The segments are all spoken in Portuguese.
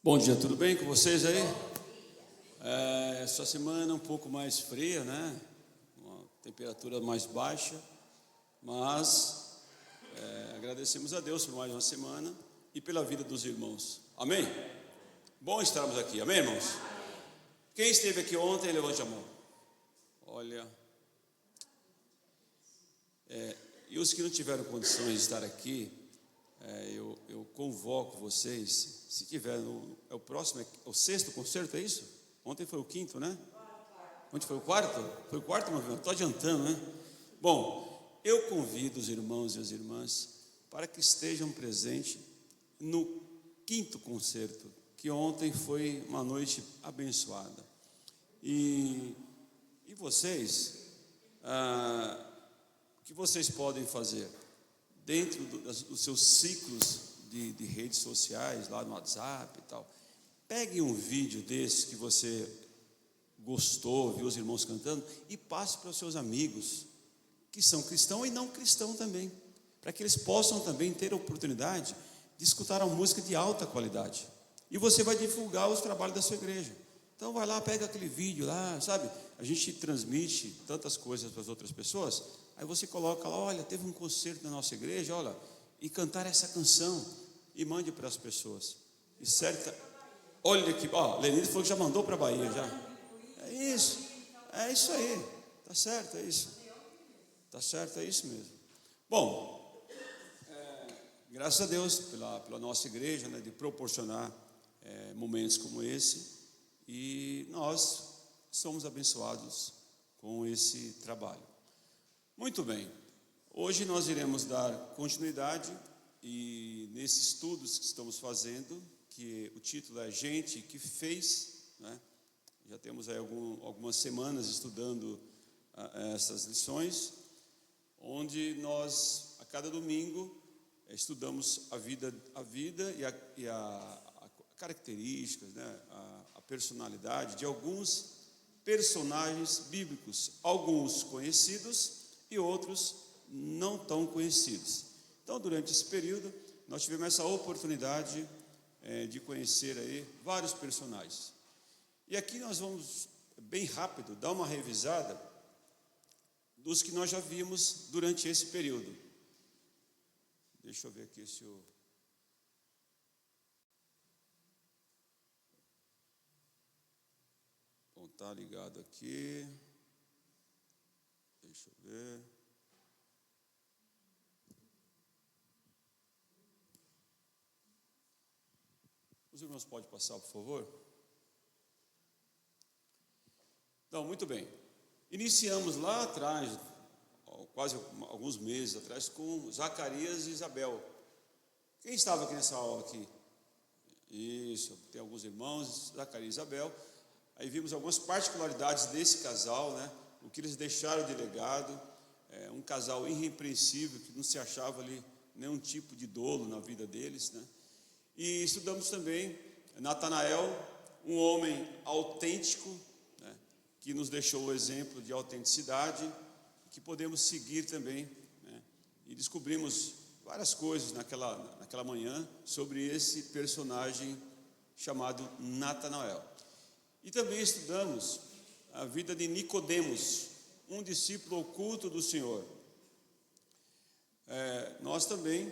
Bom dia, tudo bem com vocês aí? Essa semana um pouco mais fria, né? Uma temperatura mais baixa, mas agradecemos a Deus por mais uma semana e pela vida dos irmãos. Amém? Bom estarmos aqui, amém, irmãos? Quem esteve aqui ontem, levante a mão. Olha, e os que não tiveram condições de estar aqui, eu convoco vocês, se tiver, é o próximo, é o sexto concerto, é isso? Ontem foi o quinto, né? Ontem foi o quarto? Foi o quarto, mas estou adiantando, né? Bom, eu convido os irmãos e as irmãs para que estejam presentes no quinto concerto, que ontem foi uma noite abençoada. E vocês, o que vocês podem fazer? Dentro dos seus ciclos de redes sociais, lá no WhatsApp e tal, pegue um vídeo desse que você gostou, viu os irmãos cantando, e passe para os seus amigos, que são cristãos e não cristãos também, para que eles possam também ter a oportunidade de escutar uma música de alta qualidade. E você vai divulgar os trabalhos da sua igreja. Então vai lá, pega aquele vídeo lá, sabe? A gente transmite tantas coisas para as outras pessoas. Aí você coloca lá, olha, teve um concerto na nossa igreja, olha, e cantar essa canção, e mande para as pessoas. E olha aqui, Lenine falou que já mandou para a Bahia, já. É isso aí, tá certo, é isso. Tá certo, é isso mesmo. Bom, graças a Deus pela nossa igreja, né, de proporcionar momentos como esse, e nós somos abençoados com esse trabalho. Muito bem, hoje nós iremos dar continuidade e nesses estudos que estamos fazendo, que o título é Gente que Fez, né? Já temos aí algumas semanas estudando essas lições, onde nós, a cada domingo, estudamos a vida e a características, né? a personalidade de alguns personagens bíblicos, alguns conhecidos e outros não tão conhecidos. Então, durante esse período, nós tivemos essa oportunidade de conhecer aí vários personagens. E aqui nós vamos, bem rápido, dar uma revisada dos que nós já vimos durante esse período. Deixa eu ver aqui se o... Bom, tá ligado aqui. Deixa eu ver. Os irmãos podem passar, por favor? Então, muito bem. Iniciamos lá atrás, quase alguns meses atrás, com Zacarias e Isabel. Quem estava aqui nessa aula aqui? Isso, tem alguns irmãos, Zacarias e Isabel. Aí vimos algumas particularidades desse casal, né? O que eles deixaram de legado, um casal irrepreensível, que não se achava ali nenhum tipo de dolo na vida deles, né? E estudamos também Natanael, um homem autêntico, né? Que nos deixou o exemplo de autenticidade, que podemos seguir também, né? E descobrimos várias coisas naquela manhã sobre esse personagem chamado Natanael. E também estudamos a vida de Nicodemos, um discípulo oculto do Senhor. Nós também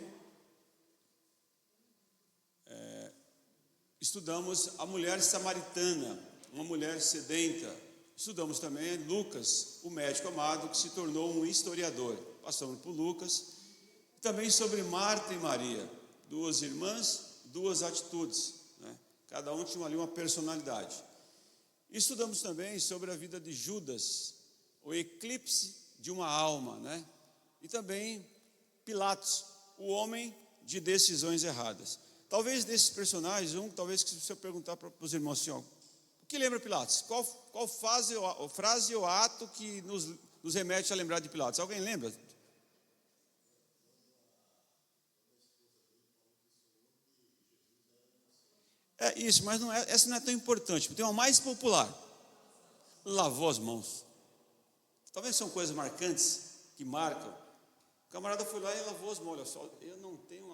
estudamos a mulher samaritana, uma mulher sedenta. Estudamos também Lucas, o médico amado, que se tornou um historiador. Passamos por Lucas. Também sobre Marta e Maria, duas irmãs, duas atitudes, né? Cada um tinha ali uma personalidade. Estudamos também sobre a vida de Judas, o eclipse de uma alma, né? E também Pilatos, o homem de decisões erradas. Talvez desses personagens, talvez que se eu perguntar para os irmãos assim, ó, o que lembra Pilatos? Qual frase ou ato que nos remete a lembrar de Pilatos? Alguém lembra? É isso, mas essa não é tão importante. Tem uma mais popular. Lavou as mãos. Talvez são coisas marcantes que marcam. O camarada foi lá e lavou as mãos. Olha só, eu não tenho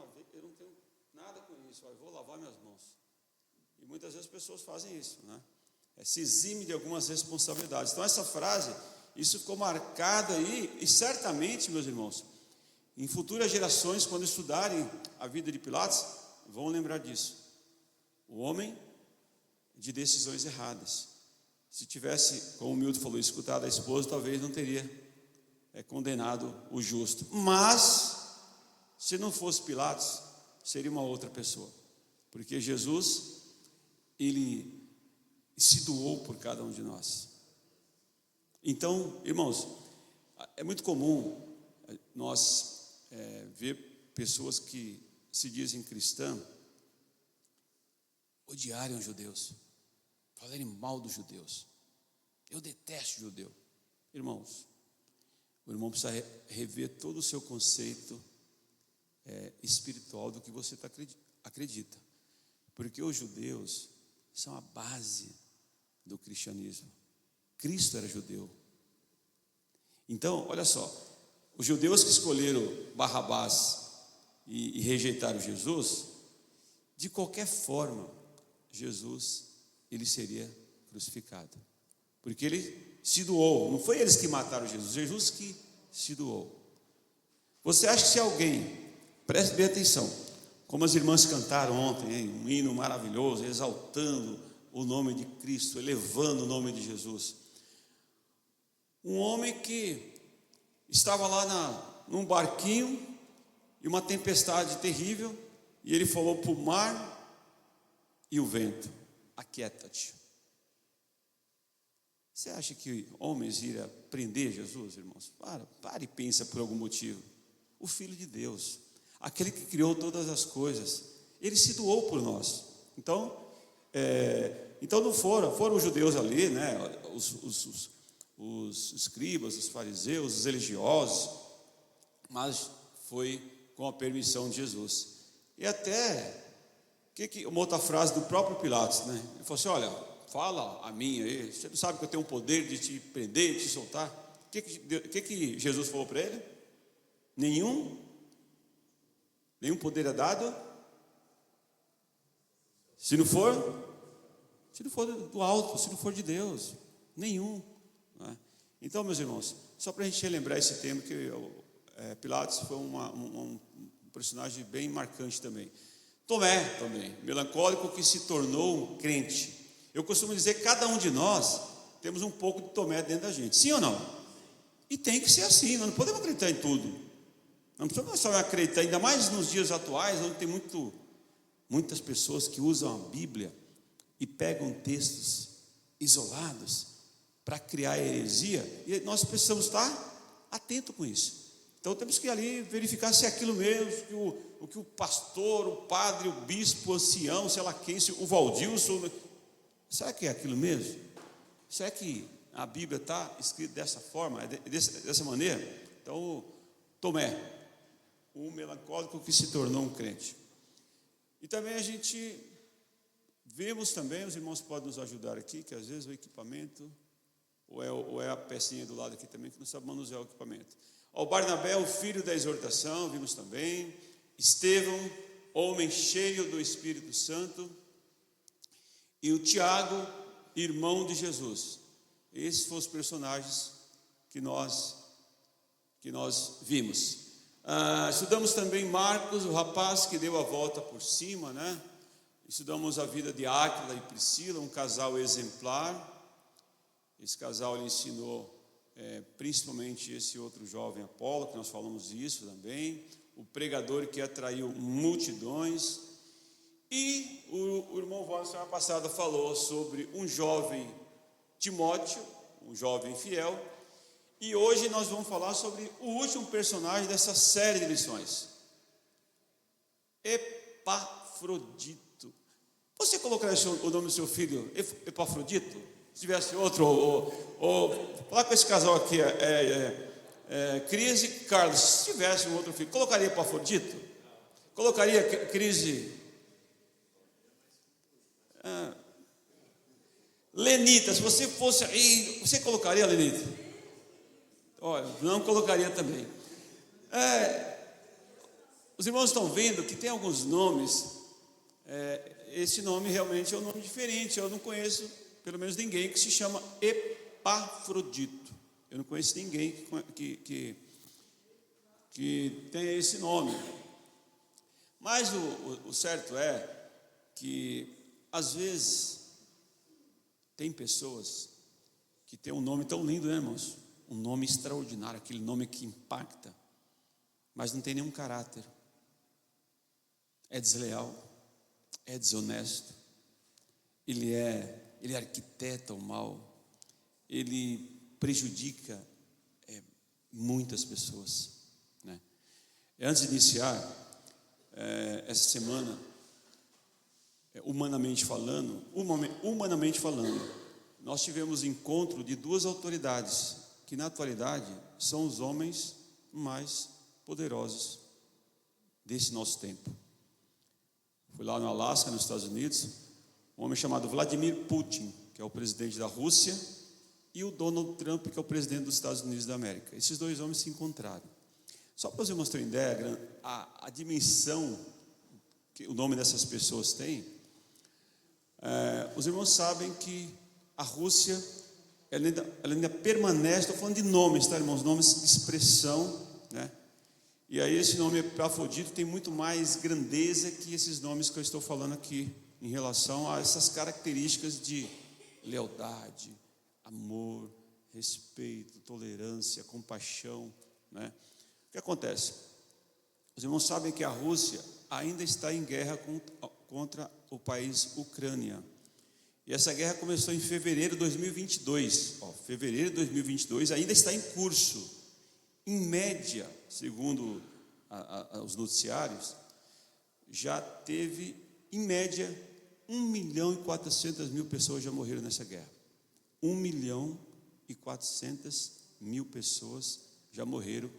nada com isso. Eu vou lavar minhas mãos. E muitas vezes as pessoas fazem isso, né? Se exime de algumas responsabilidades. Então essa frase, isso ficou marcado aí, e certamente, meus irmãos, em futuras gerações, quando estudarem a vida de Pilatos, vão lembrar disso. O homem de decisões erradas. Se tivesse, como o Milton falou, escutado a esposa, talvez não teria condenado o justo. Mas, se não fosse Pilatos, seria uma outra pessoa. Porque Jesus, ele se doou por cada um de nós. Então, irmãos, é muito comum nós ver pessoas que se dizem cristãs odiarem os judeus, falarem mal dos judeus. Eu detesto judeu. Irmãos, o irmão precisa rever todo o seu conceito espiritual do que você acredita. Porque os judeus são a base do cristianismo. Cristo era judeu. Então, olha só, os judeus que escolheram Barrabás e rejeitaram Jesus, de qualquer forma, Jesus, ele seria crucificado. Porque ele se doou, não foi eles que mataram Jesus, Jesus que se doou. Você acha que se alguém, preste bem atenção, como as irmãs cantaram ontem, um hino maravilhoso, exaltando o nome de Cristo, elevando o nome de Jesus. Um homem que estava lá num barquinho, e uma tempestade terrível, e ele falou para o mar e o vento: aquieta-te. Você acha que homens iriam prender Jesus, irmãos? Para e pensa por algum motivo. O Filho de Deus, aquele que criou todas as coisas, ele se doou por nós. Então não foram os judeus ali, né? Os escribas, os fariseus, os religiosos, mas foi com a permissão de Jesus. E até uma outra frase do próprio Pilatos, né? Ele falou assim: olha, fala a mim aí, você não sabe que eu tenho o poder de te prender, de te soltar? O que Jesus falou para ele? Nenhum poder é dado, se não for do alto, se não for de Deus, nenhum. Né? Então, meus irmãos, só para a gente relembrar esse tema, que Pilatos foi um personagem bem marcante também. Tomé também, melancólico que se tornou um crente. Eu costumo dizer que cada um de nós temos um pouco de Tomé dentro da gente, sim ou não? E tem que ser assim, nós não podemos acreditar em tudo. Não precisamos só acreditar, ainda mais nos dias atuais, onde tem muitas pessoas que usam a Bíblia e pegam textos isolados para criar heresia, e nós precisamos estar atentos com isso. Então temos que ali verificar se é aquilo mesmo, que o pastor, o padre, o bispo, o ancião, sei lá quem, o Valdilson, será que é aquilo mesmo? Será que a Bíblia está escrita dessa forma, dessa maneira? Então, Tomé, um melancólico que se tornou um crente. E também a gente vemos também, os irmãos podem nos ajudar aqui, que às vezes o equipamento, ou é a pecinha do lado aqui também, que não sabe manusear o equipamento. O Barnabé, o filho da exortação, vimos também. Estevão, homem cheio do Espírito Santo. E o Tiago, irmão de Jesus. Esses foram os personagens que nós vimos. Estudamos também Marcos, o rapaz que deu a volta por cima, né? Estudamos a vida de Áquila e Priscila, um casal exemplar. Esse casal ele ensinou principalmente esse outro jovem Apolo, que nós falamos disso também. O pregador que atraiu multidões. E o irmão Valdo, semana passada, falou sobre um jovem Timóteo, um jovem fiel. E hoje nós vamos falar sobre o último personagem dessa série de lições, Epafrodito. Você colocaria o nome do seu filho Epafrodito? Se tivesse outro, ou falar com esse casal aqui, Cris e Carlos, se tivesse um outro filho, colocaria Epafrodito? Colocaria Cris? Lenita, se você fosse aí, você colocaria Lenita? Olha, não colocaria também. Os irmãos estão vendo que tem alguns nomes esse nome realmente é um nome diferente. Eu não conheço, pelo menos ninguém que se chama Epafrodito. Eu não conheço ninguém que tenha esse nome. Mas o certo é que, às vezes, tem pessoas que têm um nome tão lindo, né, irmãos? Um nome extraordinário, aquele nome que impacta, mas não tem nenhum caráter. É desleal, é desonesto, ele arquiteta o mal, ele prejudica muitas pessoas, né? Antes de iniciar essa semana, humanamente falando, nós tivemos encontro de duas autoridades que na atualidade são os homens mais poderosos desse nosso tempo. Fui lá no Alasca, nos Estados Unidos, um homem chamado Vladimir Putin, que é o presidente da Rússia, e o Donald Trump, que é o presidente dos Estados Unidos da América. Esses dois homens se encontraram. Só para você mostrar uma ideia, a dimensão que o nome dessas pessoas tem, os irmãos sabem que a Rússia, ela ainda permanece, estou falando de nomes, tá, irmãos? Nomes de expressão, né? E aí esse nome Epafrodito tem muito mais grandeza que esses nomes que eu estou falando aqui, em relação a essas características de lealdade, amor, respeito, tolerância, compaixão, né? O que acontece? Os irmãos sabem que a Rússia ainda está em guerra contra o país Ucrânia. E essa guerra começou em fevereiro de 2022. Fevereiro de 2022 ainda está em curso. Em média, segundo os noticiários, já teve, em média, 1.400.000 pessoas já morreram nessa guerra. 1.400.000 pessoas já morreram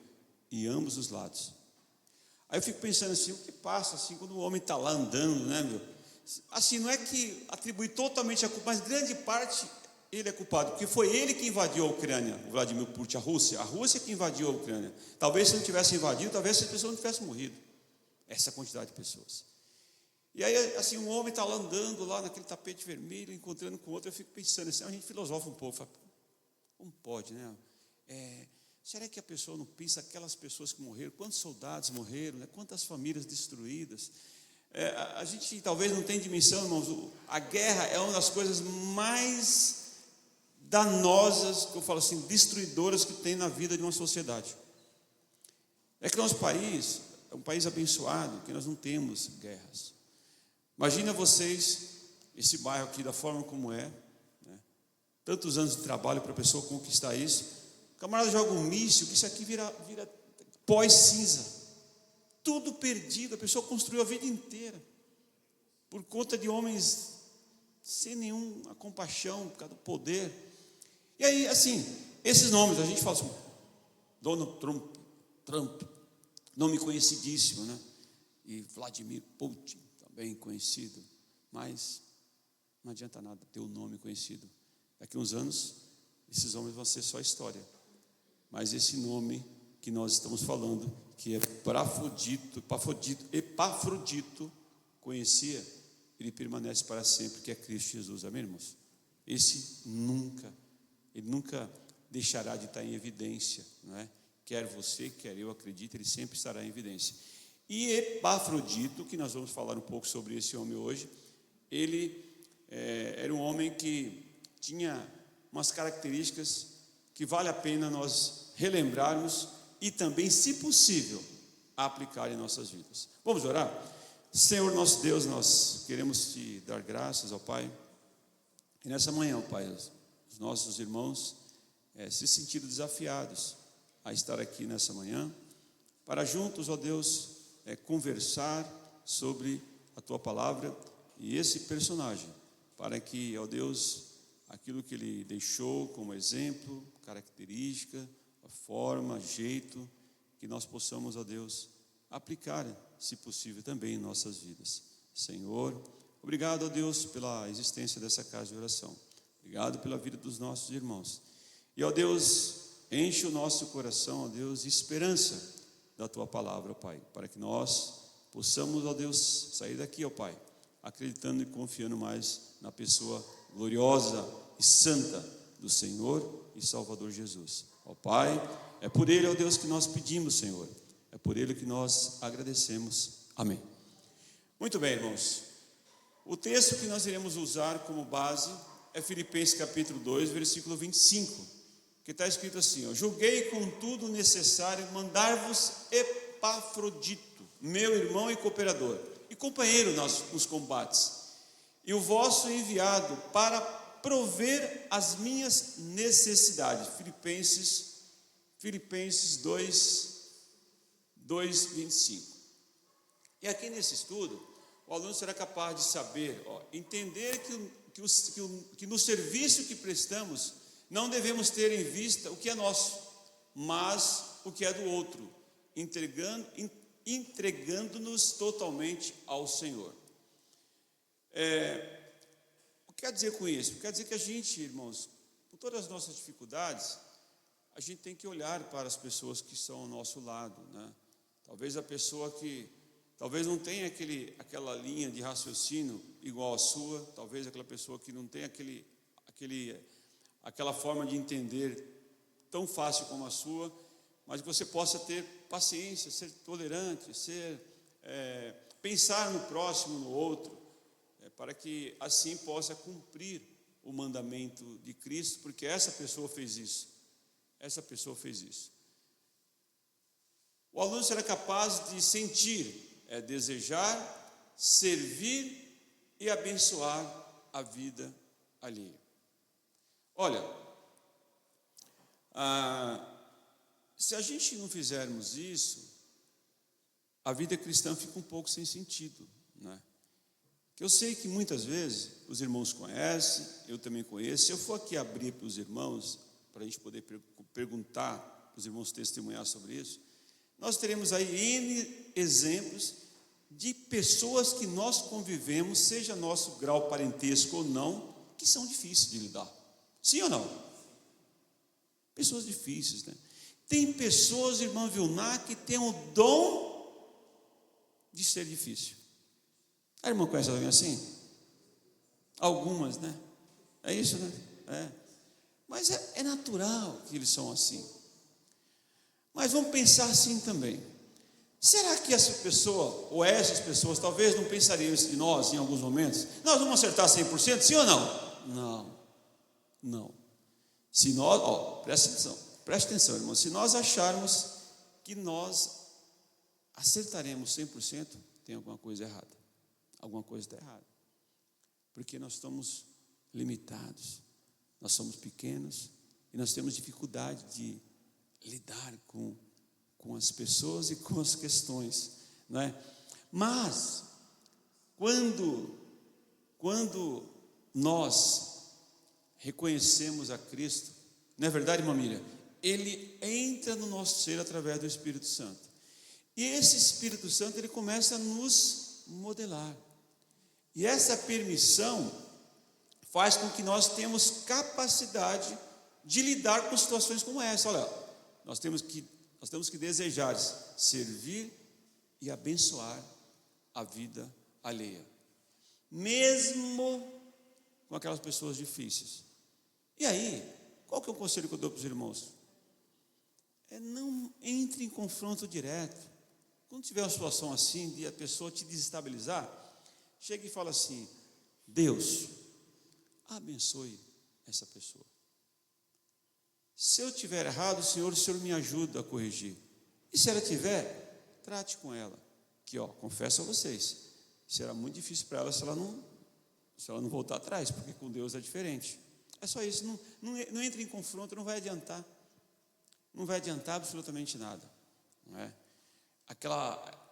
em ambos os lados. Aí eu fico pensando assim, o que passa assim quando o homem está lá andando, né, meu? Assim, não é que atribui totalmente a culpa, mas grande parte ele é culpado, porque foi ele que invadiu a Ucrânia, o Vladimir Putin, a Rússia que invadiu a Ucrânia. Talvez se não tivesse invadido, talvez essas pessoas não tivessem morrido, essa quantidade de pessoas. E aí, assim, um homem está lá andando, lá naquele tapete vermelho, encontrando com outro, eu fico pensando assim, a gente filosofa um pouco, fala, como pode, né? Será que a pessoa não pensa aquelas pessoas que morreram, quantos soldados morreram, né? Quantas famílias destruídas? A gente talvez não tenha dimensão, irmãos, a guerra é uma das coisas mais danosas, que eu falo assim, destruidoras que tem na vida de uma sociedade. É que nosso país é um país abençoado, que nós não temos guerras. Imagina vocês, esse bairro aqui da forma como é, né? Tantos anos de trabalho para a pessoa conquistar isso. O camarada joga um míssil, que isso aqui vira pó e cinza. Tudo perdido, a pessoa construiu a vida inteira, por conta de homens sem nenhuma compaixão, por causa do poder. E aí, assim, esses nomes, a gente fala assim, Donald Trump, nome conhecidíssimo, né? E Vladimir Putin, também conhecido, mas não adianta nada ter um nome conhecido. Daqui a uns anos, esses homens vão ser só história. Mas esse nome que nós estamos falando, que é Epafrodito, conhecia, ele permanece para sempre, que é Cristo Jesus. Amém, irmãos? Ele nunca deixará de estar em evidência, não é? Quer você, quer eu acredite, ele sempre estará em evidência. E Epafrodito, que nós vamos falar um pouco sobre esse homem hoje, ele era um homem que tinha umas características que vale a pena nós relembrarmos e também, se possível, aplicar em nossas vidas. Vamos orar? Senhor nosso Deus, nós queremos te dar graças, ó Pai, e nessa manhã, ó Pai, os nossos irmãos se sentiram desafiados a estar aqui nessa manhã, para juntos, ó Deus, conversar sobre a Tua Palavra e esse personagem, para que, ó Deus, aquilo que Ele deixou como exemplo, característica, a forma, jeito, que nós possamos, ó Deus, aplicar, se possível, também em nossas vidas. Senhor, obrigado, ó Deus, pela existência dessa casa de oração. Obrigado pela vida dos nossos irmãos. E, ó Deus, enche o nosso coração, ó Deus, de esperança da Tua Palavra, ó Pai, para que nós possamos, ó Deus, sair daqui, ó Pai, acreditando e confiando mais na pessoa gloriosa e santa do Senhor e Salvador Jesus. Ó Pai, é por Ele, ó Deus, que nós pedimos, Senhor. É por Ele que nós agradecemos. Amém. Muito bem, irmãos. O texto que nós iremos usar como base é Filipenses capítulo 2, versículo 25, que está escrito assim, ó: julguei contudo necessário mandar-vos Epafrodito, meu irmão e cooperador, e companheiro nos combates, e o vosso enviado para prover as minhas necessidades. Filipenses 2, 25. E aqui nesse estudo, o aluno será capaz de saber, entender que no serviço que prestamos, não devemos ter em vista o que é nosso, mas o que é do outro, entregando-nos totalmente ao Senhor. O que quer dizer com isso? Quer dizer que a gente, irmãos, com todas as nossas dificuldades, a gente tem que olhar para as pessoas que são ao nosso lado, né? Talvez a pessoa que talvez não tenha aquela linha de raciocínio igual à sua, talvez aquela pessoa que não tem aquela forma de entender tão fácil como a sua, mas que você possa ter paciência, ser tolerante, pensar no próximo, no outro, para que assim possa cumprir o mandamento de Cristo, porque essa pessoa fez isso. O aluno será capaz de sentir, desejar, servir e abençoar a vida alheia. Olha, se a gente não fizermos isso, a vida cristã fica um pouco sem sentido, né? Que eu sei que muitas vezes os irmãos conhecem, eu também conheço. Se eu for aqui abrir para os irmãos, para a gente poder perguntar, para os irmãos testemunhar sobre isso, nós teremos aí N exemplos de pessoas que nós convivemos, seja nosso grau parentesco ou não, que são difíceis de lidar. Sim ou não? Pessoas difíceis, né? Tem pessoas, irmã Vilná, que tem o dom de ser difícil. A irmã conhece alguém assim? Algumas, né? É isso, né? Mas é natural que eles são assim. Mas vamos pensar assim também. Será que essa pessoa, ou essas pessoas, talvez não pensariam isso de nós em alguns momentos? Nós vamos acertar 100%, sim ou não? Não. Se nós, preste atenção, irmão. Se nós acharmos que nós acertaremos 100%, tem alguma coisa errada. Alguma coisa está errada. Porque nós estamos limitados, nós somos pequenos e nós temos dificuldade de lidar com as pessoas e com as questões, não é? Mas quando nós reconhecemos a Cristo, não é verdade, irmã Miriam? Ele entra no nosso ser através do Espírito Santo. E esse Espírito Santo, ele começa a nos modelar. E essa permissão faz com que nós tenhamos capacidade de lidar com situações como essa. Olha, nós temos que desejar servir e abençoar a vida alheia, mesmo com aquelas pessoas difíceis. E aí, qual que é o conselho que eu dou para os irmãos? Não entre em confronto direto. Quando tiver uma situação assim, de a pessoa te desestabilizar, chega e fala assim: Deus, abençoe essa pessoa. Se eu tiver errado, o Senhor me ajuda a corrigir. E se ela tiver, trate com ela. Que, confesso a vocês, será muito difícil para ela se ela não voltar atrás, porque com Deus é diferente. É só isso, não entre em confronto, não vai adiantar. Não vai adiantar absolutamente nada. Não é?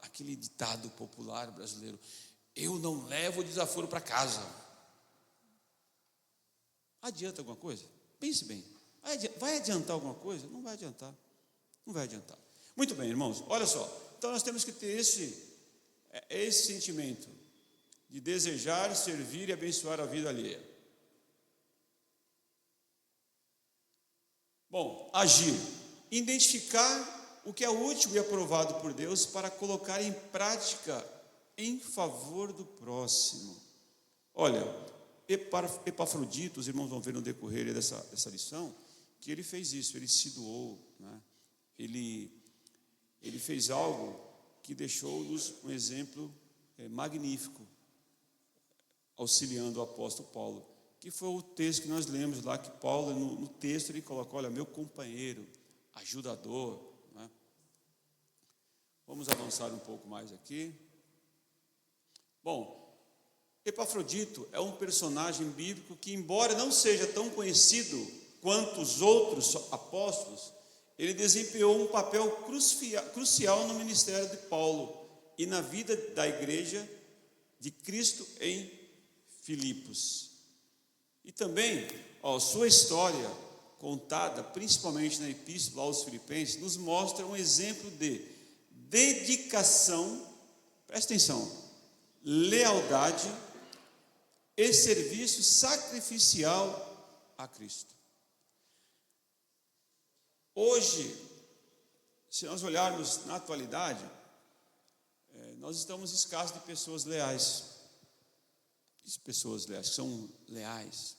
Aquele ditado popular brasileiro: eu não levo o desaforo para casa. Adianta alguma coisa? Pense bem. Vai adiantar alguma coisa? Não vai adiantar. Não vai adiantar. Muito bem, irmãos, olha só. Então nós temos que ter esse sentimento de desejar, servir e abençoar a vida alheia. Bom, agir. Identificar o que é útil e aprovado por Deus para colocar em prática em favor do próximo. Olha, Epafrodito, os irmãos vão ver no decorrer dessa lição, que ele fez isso, ele se doou, né? Ele fez algo que deixou-nos um exemplo magnífico, auxiliando o apóstolo Paulo, que foi o texto que nós lemos lá, que Paulo, no texto, ele coloca, olha, meu companheiro, ajudador, né? Vamos avançar um pouco mais aqui. Bom, Epafrodito é um personagem bíblico que, embora não seja tão conhecido quanto os outros apóstolos, ele desempenhou um papel crucial no ministério de Paulo e na vida da igreja de Cristo em Filipos. E também, sua história, contada principalmente na Epístola aos Filipenses, nos mostra um exemplo de dedicação, presta atenção, lealdade e serviço sacrificial a Cristo. Hoje, se nós olharmos na atualidade, nós estamos escassos de pessoas leais. Pessoas leais, que são leais.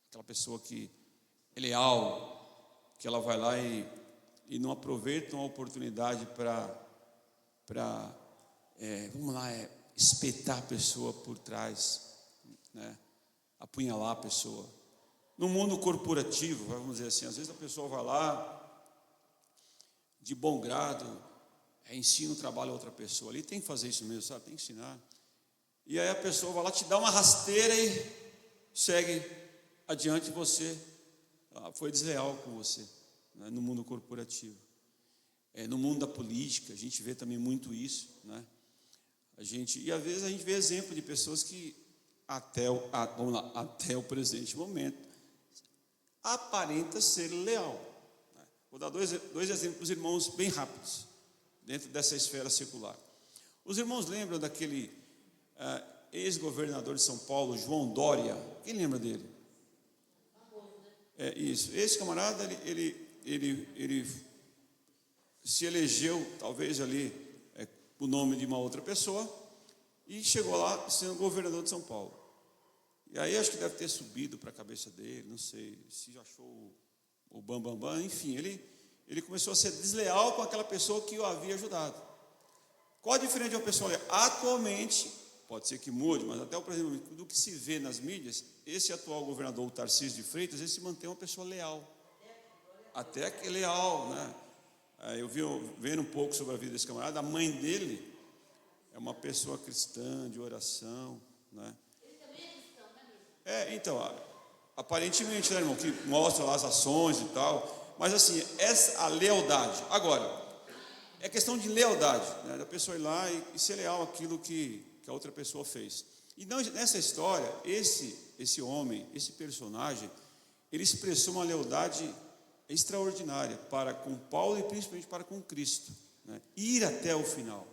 Aquela pessoa que é leal, que ela vai lá e não aproveita uma oportunidade para espetar a pessoa por trás, né? Apunhalar a pessoa. No mundo corporativo, vamos dizer assim, às vezes a pessoa vai lá, de bom grado, ensina o trabalho a outra pessoa. Ali tem que fazer isso mesmo, sabe? Tem que ensinar. E aí a pessoa vai lá, te dá uma rasteira e segue adiante de você. Foi desleal com você, né? No mundo corporativo. No mundo da política, a gente vê também muito isso, né? E às vezes a gente vê exemplo de pessoas que até o presente momento aparenta ser leal, né? Vou dar dois exemplos para os irmãos bem rápidos, dentro dessa esfera secular. Os irmãos lembram daquele ex-governador de São Paulo, João Dória? Quem lembra dele? Isso. Esse camarada, ele se elegeu, talvez ali, o nome de uma outra pessoa, e chegou lá sendo governador de São Paulo. E aí acho que deve ter subido para a cabeça dele, não sei, se achou o bambambam, enfim, ele começou a ser desleal com aquela pessoa que o havia ajudado. Qual a diferença de uma pessoa leal? Atualmente, pode ser que mude, mas até o presente momento, do que se vê nas mídias, esse atual governador, o Tarcísio de Freitas, ele se mantém uma pessoa leal. Até que leal, né? Eu vendo um pouco sobre a vida desse camarada, a mãe dele é uma pessoa cristã, de oração, né? Ele também é cristão, né? Então, aparentemente, né, irmão, que mostra lá as ações e tal, mas assim, a lealdade. Agora, é questão de lealdade, né, da pessoa ir lá e ser leal àquilo que a outra pessoa fez. E nessa história, esse homem, esse personagem, ele expressou uma lealdade extraordinária para com Paulo e principalmente para com Cristo, né? Ir até o final,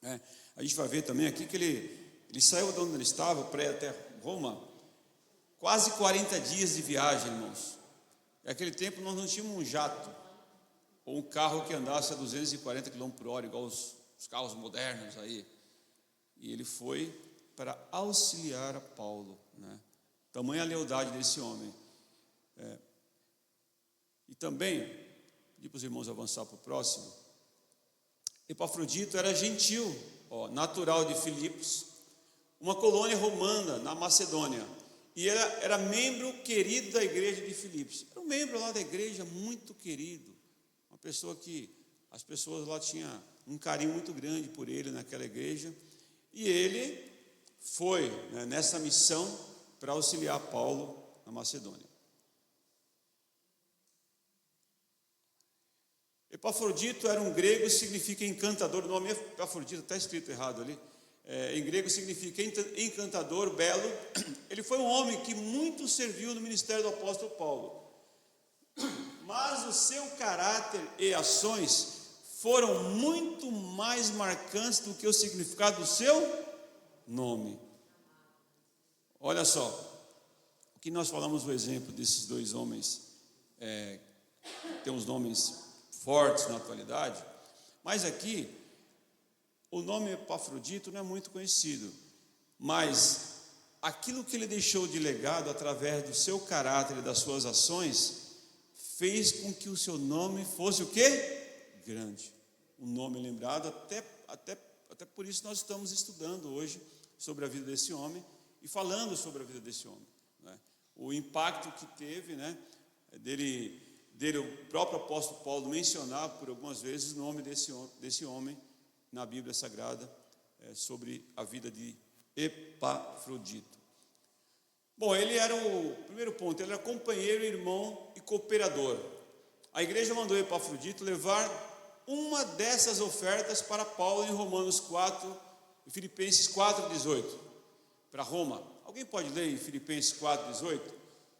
né? A gente vai ver também aqui que ele saiu de onde ele estava para ir até Roma, quase 40 dias de viagem, irmãos. Naquele tempo nós não tínhamos um jato ou um carro que andasse a 240 km por hora, igual os carros modernos aí. E ele foi para auxiliar a Paulo, né? Tamanha a lealdade desse homem. E também, pedir para os irmãos avançar para o próximo, Epafrodito era gentil, natural de Filipos, uma colônia romana na Macedônia, e era membro querido da igreja de Filipos. Era um membro lá da igreja muito querido, uma pessoa que as pessoas lá tinham um carinho muito grande por ele naquela igreja, e ele foi, né, nessa missão para auxiliar Paulo na Macedônia. Epafrodito era um grego, significa encantador. O nome Epafrodito está escrito errado ali. Em grego significa encantador, belo. Ele foi um homem que muito serviu no ministério do apóstolo Paulo. Mas o seu caráter e ações foram muito mais marcantes do que o significado do seu nome. Olha só, o que nós falamos do exemplo desses dois homens, tem uns nomes fortes na atualidade, mas aqui o nome Epafrodito não é muito conhecido, mas aquilo que ele deixou de legado através do seu caráter e das suas ações, fez com que o seu nome fosse o quê? Grande. Um nome lembrado, até por isso nós estamos estudando hoje sobre a vida desse homem e falando sobre a vida desse homem, né? O impacto que teve, né, dele o próprio apóstolo Paulo mencionar por algumas vezes o nome desse homem na Bíblia Sagrada, sobre a vida de Epafrodito. Bom, ele era o primeiro ponto, ele era companheiro, irmão e cooperador. A igreja mandou Epafrodito levar uma dessas ofertas para Paulo em Romanos 4 e Filipenses 4,18, para Roma. Alguém pode ler em Filipenses 4,18?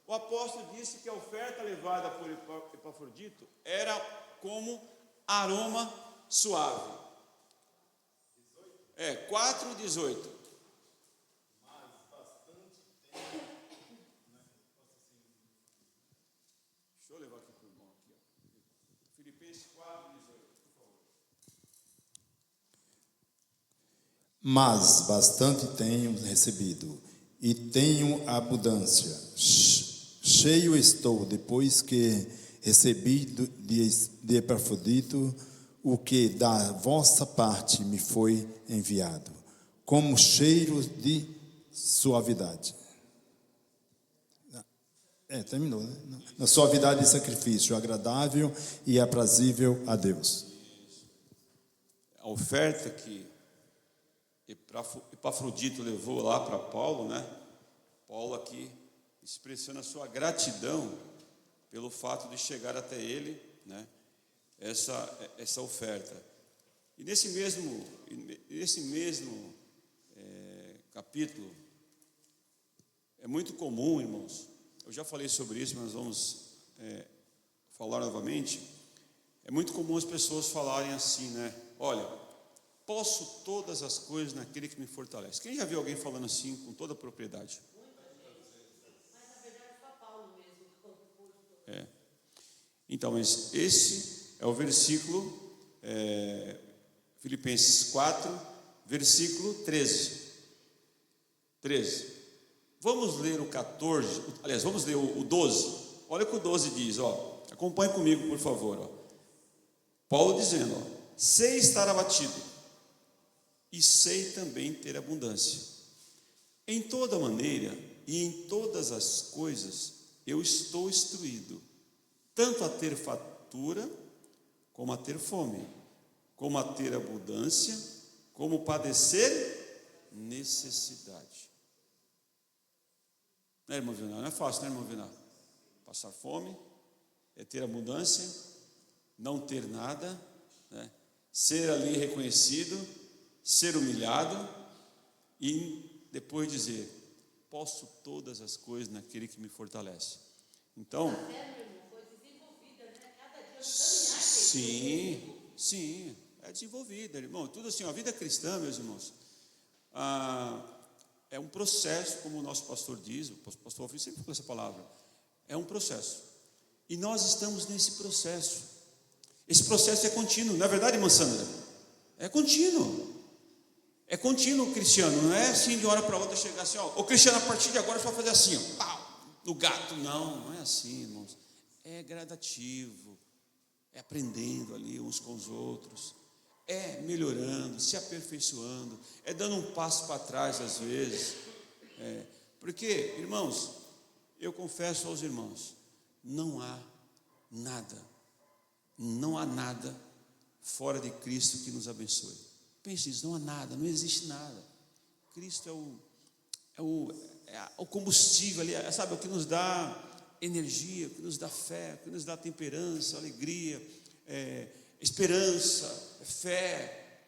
O apóstolo disse que a oferta levada por Epafrodito era como aroma suave. 4,18. Deixa eu levar aqui para o irmão. Filipenses 4,18, por favor. Mas bastante tenho recebido, e tenho abundância. Cheio estou, depois que recebi de Epafrodito o que da vossa parte me foi enviado, como cheiro de suavidade. Terminou, né? Na suavidade de sacrifício, agradável e aprazível a Deus. A oferta que Epafrodito levou lá para Paulo, né? Paulo aqui expressando a sua gratidão pelo fato de chegar até ele, né? Essa oferta. E nesse mesmo capítulo, é muito comum, irmãos, eu já falei sobre isso, mas vamos falar novamente. É muito comum as pessoas falarem assim, né? Olha, posso todas as coisas naquele que me fortalece. Quem já viu alguém falando assim com toda a propriedade? Mas na verdade só Paulo mesmo. Então, mas esse é o versículo, Filipenses 4, versículo 13. Vamos ler o 14, aliás, vamos ler o 12. Olha o que o 12 diz, ó. Acompanhe comigo, por favor. Ó. Paulo dizendo, ó, sei estar abatido e sei também ter abundância. Em toda maneira e em todas as coisas eu estou instruído, tanto a ter fartura, como a ter fome, como a ter abundância, como padecer necessidade. Não é, irmão Vinar? Não é fácil, né, irmão Vinar? Passar fome, é ter abundância, não ter nada, né? Ser ali reconhecido, ser humilhado e depois dizer, posso todas as coisas naquele que me fortalece. Então, A fé, meu irmão, foi desenvolvida, né? Cada dia sim, é desenvolvida, irmão. Tudo assim, a vida cristã, meus irmãos, é um processo, como o nosso pastor diz, o pastor Alfredo sempre falou essa palavra, é um processo. E nós estamos nesse processo. Esse processo é contínuo, não é verdade, irmã Sandra? É contínuo. É contínuo, Cristiano, não é assim de uma hora para outra chegar assim, ó, ô Cristiano, a partir de agora você vai fazer assim, ó, pau, no gato. Não é assim, irmãos. É gradativo, é aprendendo ali uns com os outros, é melhorando, se aperfeiçoando, é dando um passo para trás às vezes. Porque, irmãos, eu confesso aos irmãos, não há nada fora de Cristo que nos abençoe. Pense nisso, não há nada, não existe nada. Cristo é o combustível ali, sabe, o que nos dá energia, o que nos dá fé, o que nos dá temperança, alegria, esperança, fé,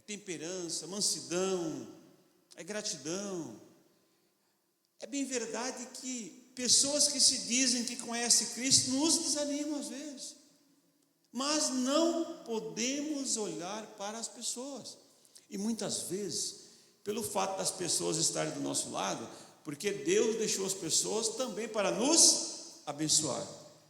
temperança, mansidão, gratidão. É bem verdade que pessoas que se dizem que conhecem Cristo nos desanimam às vezes, mas não podemos olhar para as pessoas. E muitas vezes, pelo fato das pessoas estarem do nosso lado, porque Deus deixou as pessoas também para nos abençoar.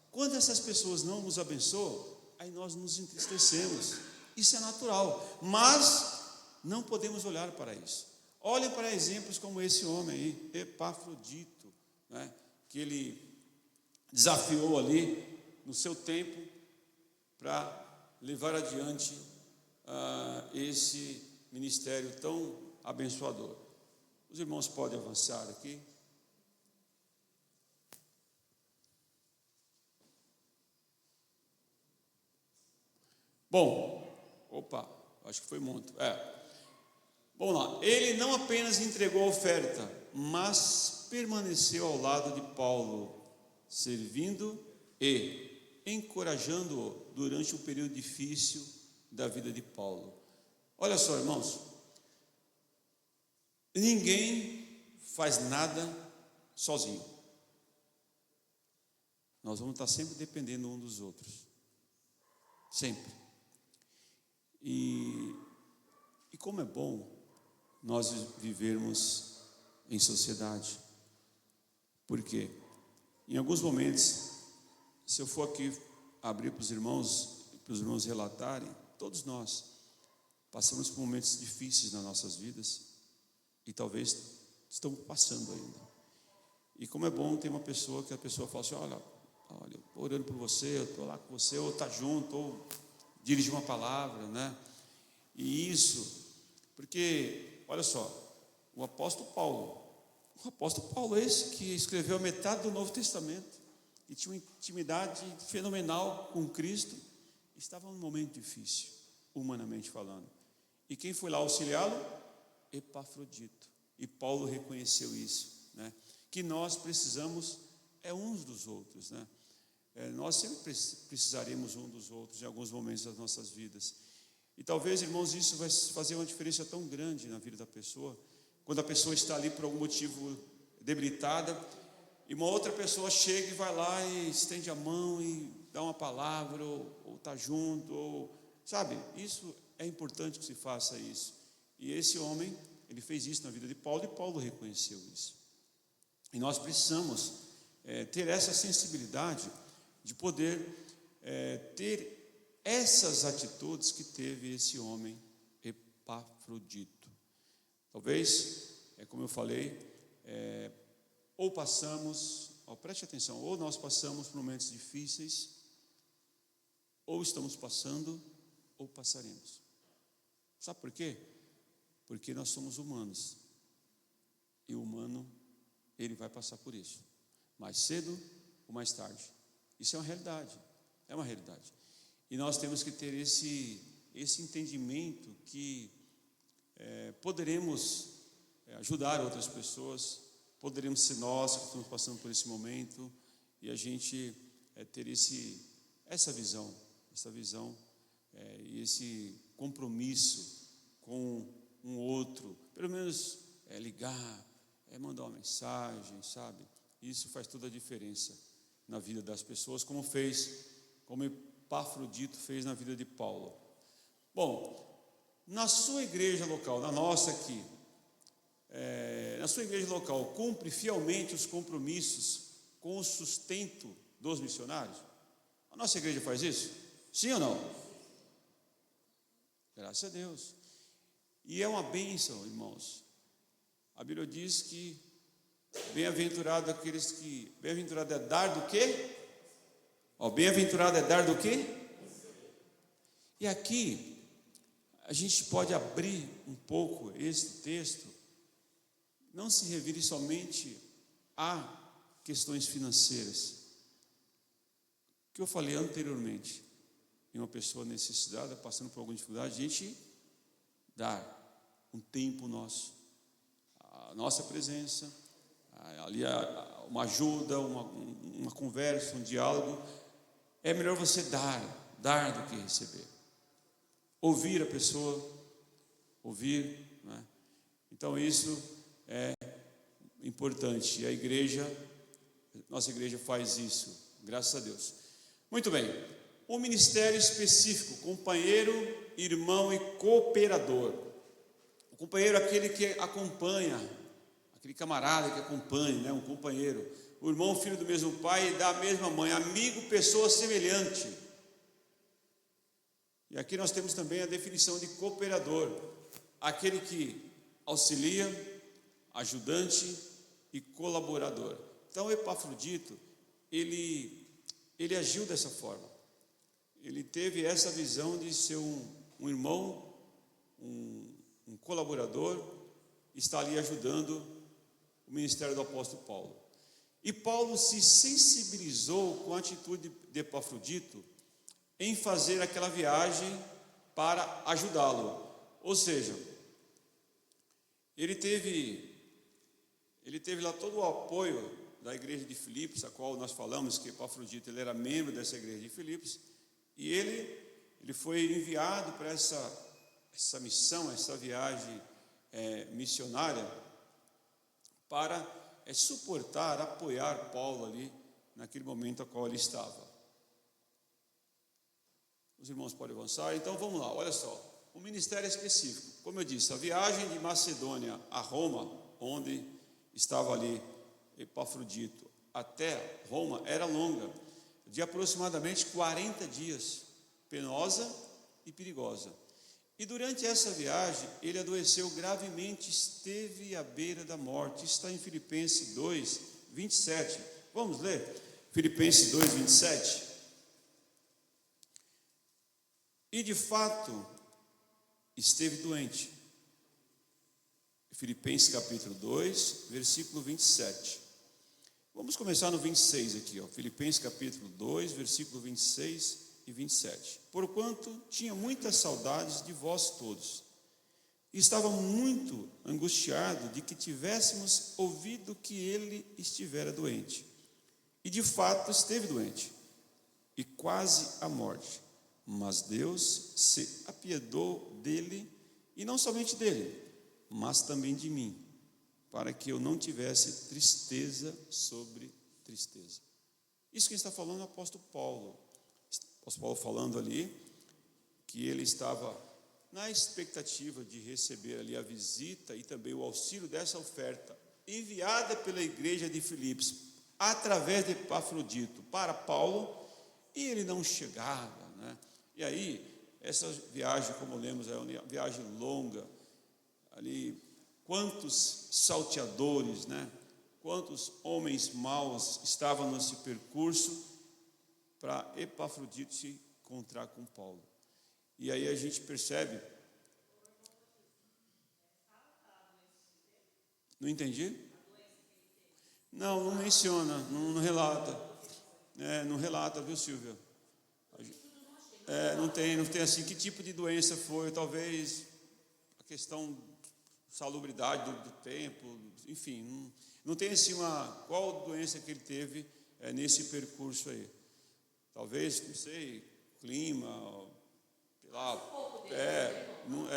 Quando essas pessoas não nos abençoam, aí nós nos entristecemos. Isso é natural, mas não podemos olhar para isso. Olhem para exemplos como esse homem aí, Epafrodito, né? Que ele desafiou ali no seu tempo para levar adiante esse ministério tão abençoador. Os irmãos podem avançar aqui. Bom, acho que foi muito. Vamos lá. Ele não apenas entregou a oferta, mas permaneceu ao lado de Paulo, servindo e encorajando-o durante um período difícil da vida de Paulo. Olha só, irmãos, ninguém faz nada sozinho. Nós vamos estar sempre dependendo um dos outros. Sempre. E como é bom nós vivermos em sociedade. Porque em alguns momentos, se eu for aqui abrir para os irmãos relatarem, todos nós passamos por momentos difíceis nas nossas vidas e talvez estamos passando ainda. E como é bom ter uma pessoa que a pessoa fala assim, olha, eu estou orando por você, eu estou lá com você, ou está junto, ou dirige uma palavra, né? E isso, porque, olha só, o apóstolo Paulo é esse que escreveu a metade do Novo Testamento, e tinha uma intimidade fenomenal com Cristo, estava num momento difícil, humanamente falando. E quem foi lá auxiliá-lo? Epafrodito. E Paulo reconheceu isso, né? Que nós precisamos uns dos outros, né? Nós sempre precisaremos um dos outros em alguns momentos das nossas vidas. E talvez, irmãos, isso vai fazer uma diferença tão grande na vida da pessoa, quando a pessoa está ali por algum motivo debilitada, e uma outra pessoa chega e vai lá e estende a mão e dá uma palavra, ou está junto, ou, sabe, isso é importante que se faça isso. E esse homem, ele fez isso na vida de Paulo, e Paulo reconheceu isso. E nós precisamos ter essa sensibilidade de poder ter essas atitudes que teve esse homem Epafrodito. Talvez, como eu falei, ou passamos, preste atenção, ou nós passamos por momentos difíceis, ou estamos passando, ou passaremos. Sabe por quê? Porque nós somos humanos, e o humano, ele vai passar por isso, mais cedo ou mais tarde. Isso é uma realidade, e nós temos que ter esse entendimento que poderemos ajudar outras pessoas, poderemos ser nós que estamos passando por esse momento, e a gente ter essa visão e esse compromisso com um outro, pelo menos ligar, mandar uma mensagem, sabe? Isso faz toda a diferença na vida das pessoas, como Epafrodito fez na vida de Paulo. Bom, na sua igreja local, na nossa aqui, na sua igreja local, cumpre fielmente os compromissos com o sustento dos missionários? A nossa igreja faz isso? Sim ou não? Graças a Deus. E é uma bênção, irmãos. A Bíblia diz que bem-aventurado é dar do quê? Bem-aventurado é dar do quê? E aqui a gente pode abrir um pouco esse texto, não se revire somente a questões financeiras. O que eu falei anteriormente, em uma pessoa necessitada, passando por alguma dificuldade, a gente dar um tempo nosso, a nossa presença, ali uma ajuda, uma conversa, um diálogo. É melhor você dar do que receber. Ouvir a pessoa, né? Então isso é importante, e nossa igreja faz isso, graças a Deus. Muito bem, um ministério específico, companheiro, irmão e cooperador. O companheiro é aquele que acompanha, aquele camarada que acompanha, né? Um companheiro. O irmão, filho do mesmo pai e da mesma mãe, amigo, pessoa semelhante. E aqui nós temos também a definição de cooperador, aquele que auxilia, ajudante e colaborador. Então, Epafrodito, ele agiu dessa forma. Ele teve essa visão de ser um irmão, um colaborador, está ali ajudando o ministério do apóstolo Paulo. E Paulo se sensibilizou com a atitude de Epafrodito em fazer aquela viagem para ajudá-lo. Ou seja, ele teve lá todo o apoio da igreja de Filipos, a qual nós falamos que Epafrodito ele era membro dessa igreja de Filipos, e ele foi enviado para essa missão, essa viagem missionária, para suportar, apoiar Paulo ali, naquele momento a qual ele estava. Os irmãos podem avançar. Então vamos lá, olha só, o ministério é específico. Como eu disse, a viagem de Macedônia a Roma, onde estava ali Epafrodito, até Roma, era longa, de aproximadamente 40 dias, penosa e perigosa. E durante essa viagem, ele adoeceu gravemente, esteve à beira da morte. Isso está em Filipenses 2, 27. Vamos ler? Filipenses 2, 27. E de fato, esteve doente. Filipenses capítulo 2, versículo 27. Vamos começar no 26 aqui, ó. Filipenses capítulo 2, versículo 26 e 27. Porquanto tinha muitas saudades de vós todos, e estava muito angustiado de que tivéssemos ouvido que ele estivera doente. E de fato esteve doente, e quase à morte. Mas Deus se apiedou dele, e não somente dele, mas também de mim, para que eu não tivesse tristeza sobre tristeza. Isso que está falando é o apóstolo Paulo. O apóstolo Paulo falando ali que ele estava na expectativa de receber ali a visita e também o auxílio dessa oferta enviada pela igreja de Filipos através de Epafrodito para Paulo, e ele não chegava, né? E aí, essa viagem, como lemos, é uma viagem longa, ali, quantos salteadores, né? Quantos homens maus estavam nesse percurso para Epafrodito se encontrar com Paulo. E aí a gente percebe. Não entendi? Não menciona, não relata. Não relata, viu, Silvia? Não tem assim, que tipo de doença foi, talvez a questão salubridade do templo, enfim, não tem assim qual doença que ele teve nesse percurso aí. Talvez, não sei, clima, sei lá,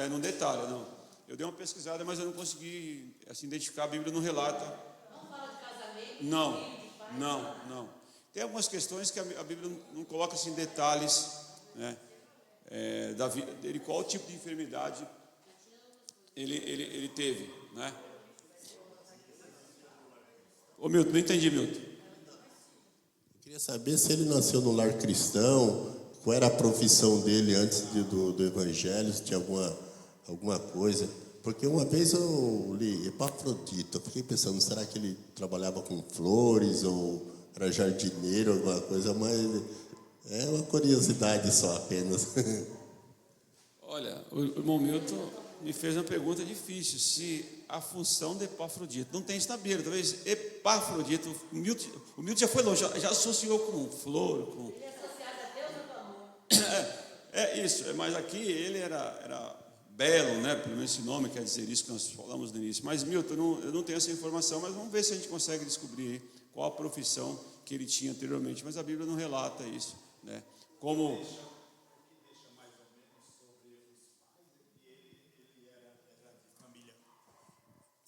não detalha, não. Eu dei uma pesquisada, mas eu não consegui assim, identificar, a Bíblia não relata. Não fala de casamento? Não. Tem algumas questões que a Bíblia não coloca assim, detalhes, né, da vida dele, qual tipo de enfermidade ele teve, né? Ô Milton, não entendi, Milton. Eu queria saber se ele nasceu no lar cristão, qual era a profissão dele antes do evangelho, se tinha alguma coisa. Porque uma vez eu li Epafrodito, eu fiquei pensando, será que ele trabalhava com flores ou era jardineiro, alguma coisa, mas é uma curiosidade só apenas. Milton. Olha, o irmão Milton me fez uma pergunta difícil, se a função de Epafrodito, não tem isso na Bíblia, talvez Epafrodito, o Milton já foi longe, já associou com flor, com... Ele é associado a Deus ou do amor? Isso, mas aqui ele era belo, né? Pelo menos esse nome quer dizer isso que nós falamos no início. Mas Milton, eu não tenho essa informação, mas vamos ver se a gente consegue descobrir qual a profissão que ele tinha anteriormente. Mas a Bíblia não relata isso, né? Como...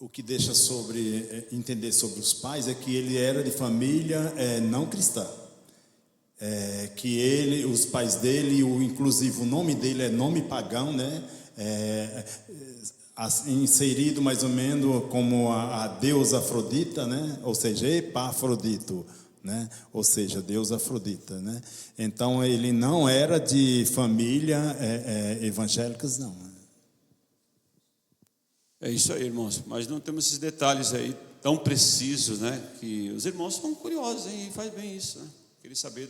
O que deixa entender sobre os pais é que ele era de família não cristã. Que os pais dele, inclusive o nome dele é nome pagão, né? Inserido mais ou menos como a deusa Afrodita, né? Ou seja, Epafrodito, né? Ou seja, deusa Afrodita, né? Então ele não era de família evangélicas, não. É isso aí, irmãos. Mas não temos esses detalhes aí tão precisos, né? Que os irmãos são curiosos, hein? E faz bem isso, né? Querer saber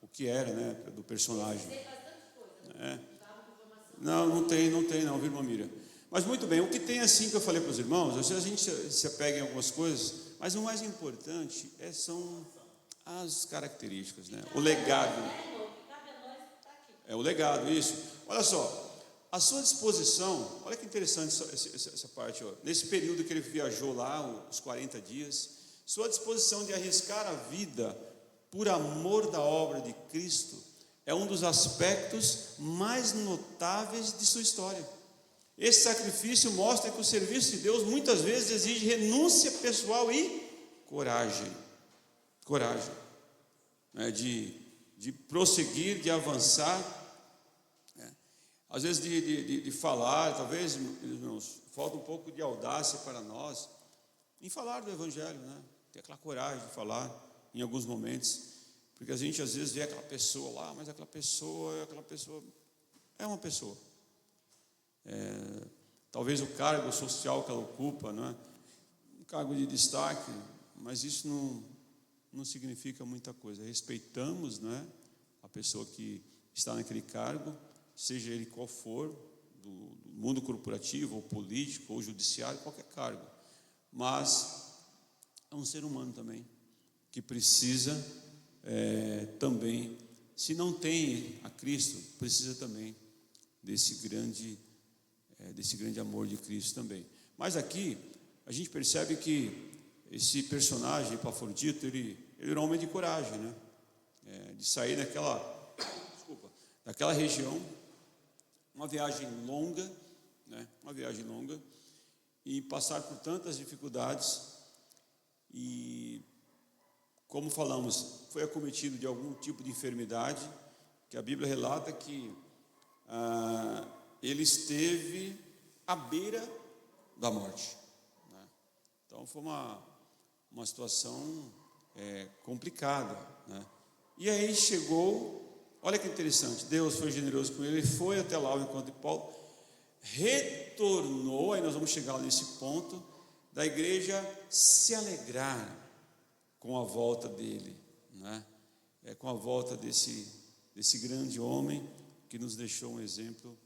o que era, né? Do personagem. É. Não, não tem, viu, irmã Miriam? Mas muito bem, o que tem assim que eu falei para os irmãos, às vezes a gente se apega em algumas coisas, mas o mais importante são as características, né? O legado. É o legado, isso. Olha só, a sua disposição, olha que interessante essa parte, ó. Nesse período que ele viajou lá, os 40 dias, sua disposição de arriscar a vida por amor da obra de Cristo é um dos aspectos mais notáveis de sua história. Esse sacrifício mostra que o serviço de Deus muitas vezes exige renúncia pessoal e coragem, né, de prosseguir, de avançar, né? Às vezes de falar, talvez, irmãos, falta um pouco de audácia para nós em falar do Evangelho, né? Ter aquela coragem de falar em alguns momentos, porque a gente às vezes vê aquela pessoa lá, mas aquela pessoa é uma pessoa. Talvez o cargo social que ela ocupa, não é? Um cargo de destaque, mas isso não significa muita coisa. Respeitamos, não é? A pessoa que está naquele cargo, seja ele qual for, do mundo corporativo, ou político, ou judiciário, qualquer cargo. Mas é um ser humano também, que precisa também, se não tem a Cristo, precisa também desse grande amor de Cristo também. Mas aqui, a gente percebe que esse personagem, Epafrodito, ele era um homem de coragem, né? De sair daquela região, uma viagem longa, né? E passar por tantas dificuldades, e, como falamos, foi acometido de algum tipo de enfermidade, que a Bíblia relata que ele esteve à beira da morte, né? Então foi uma situação complicada, né? E aí chegou, olha que interessante, Deus foi generoso com ele foi até lá ao encontro de Paulo, retornou, aí nós vamos chegar nesse ponto, da igreja se alegrar com a volta dele, né? Com a volta desse grande homem que nos deixou um exemplo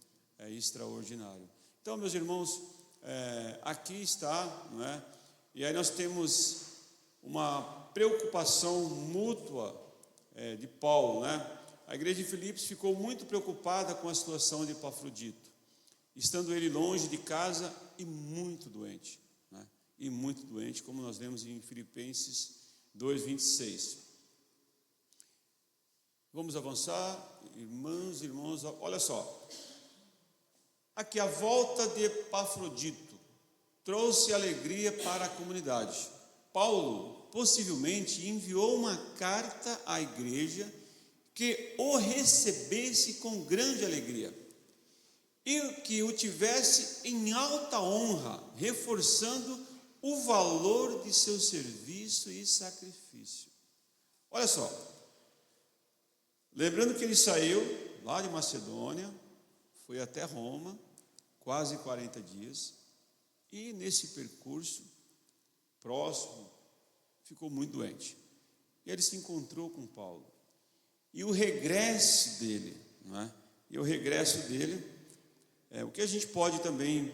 extraordinário. Então, meus irmãos, aqui está, não é? E aí nós temos uma preocupação mútua de Paulo, né? A igreja de Filipos ficou muito preocupada com a situação de Epafrodito, estando ele longe de casa e muito doente, né? E muito doente, como nós lemos em Filipenses 2:26. Vamos avançar, irmãos, olha só. Aqui a volta de Epafrodito trouxe alegria para a comunidade. Paulo possivelmente enviou uma carta à igreja que o recebesse com grande alegria e que o tivesse em alta honra, reforçando o valor de seu serviço e sacrifício. Olha só, lembrando que ele saiu lá de Macedônia, foi até Roma, quase 40 dias, e nesse percurso próximo, ficou muito doente. E ele se encontrou com Paulo. E o regresso dele, não é? O que a gente pode também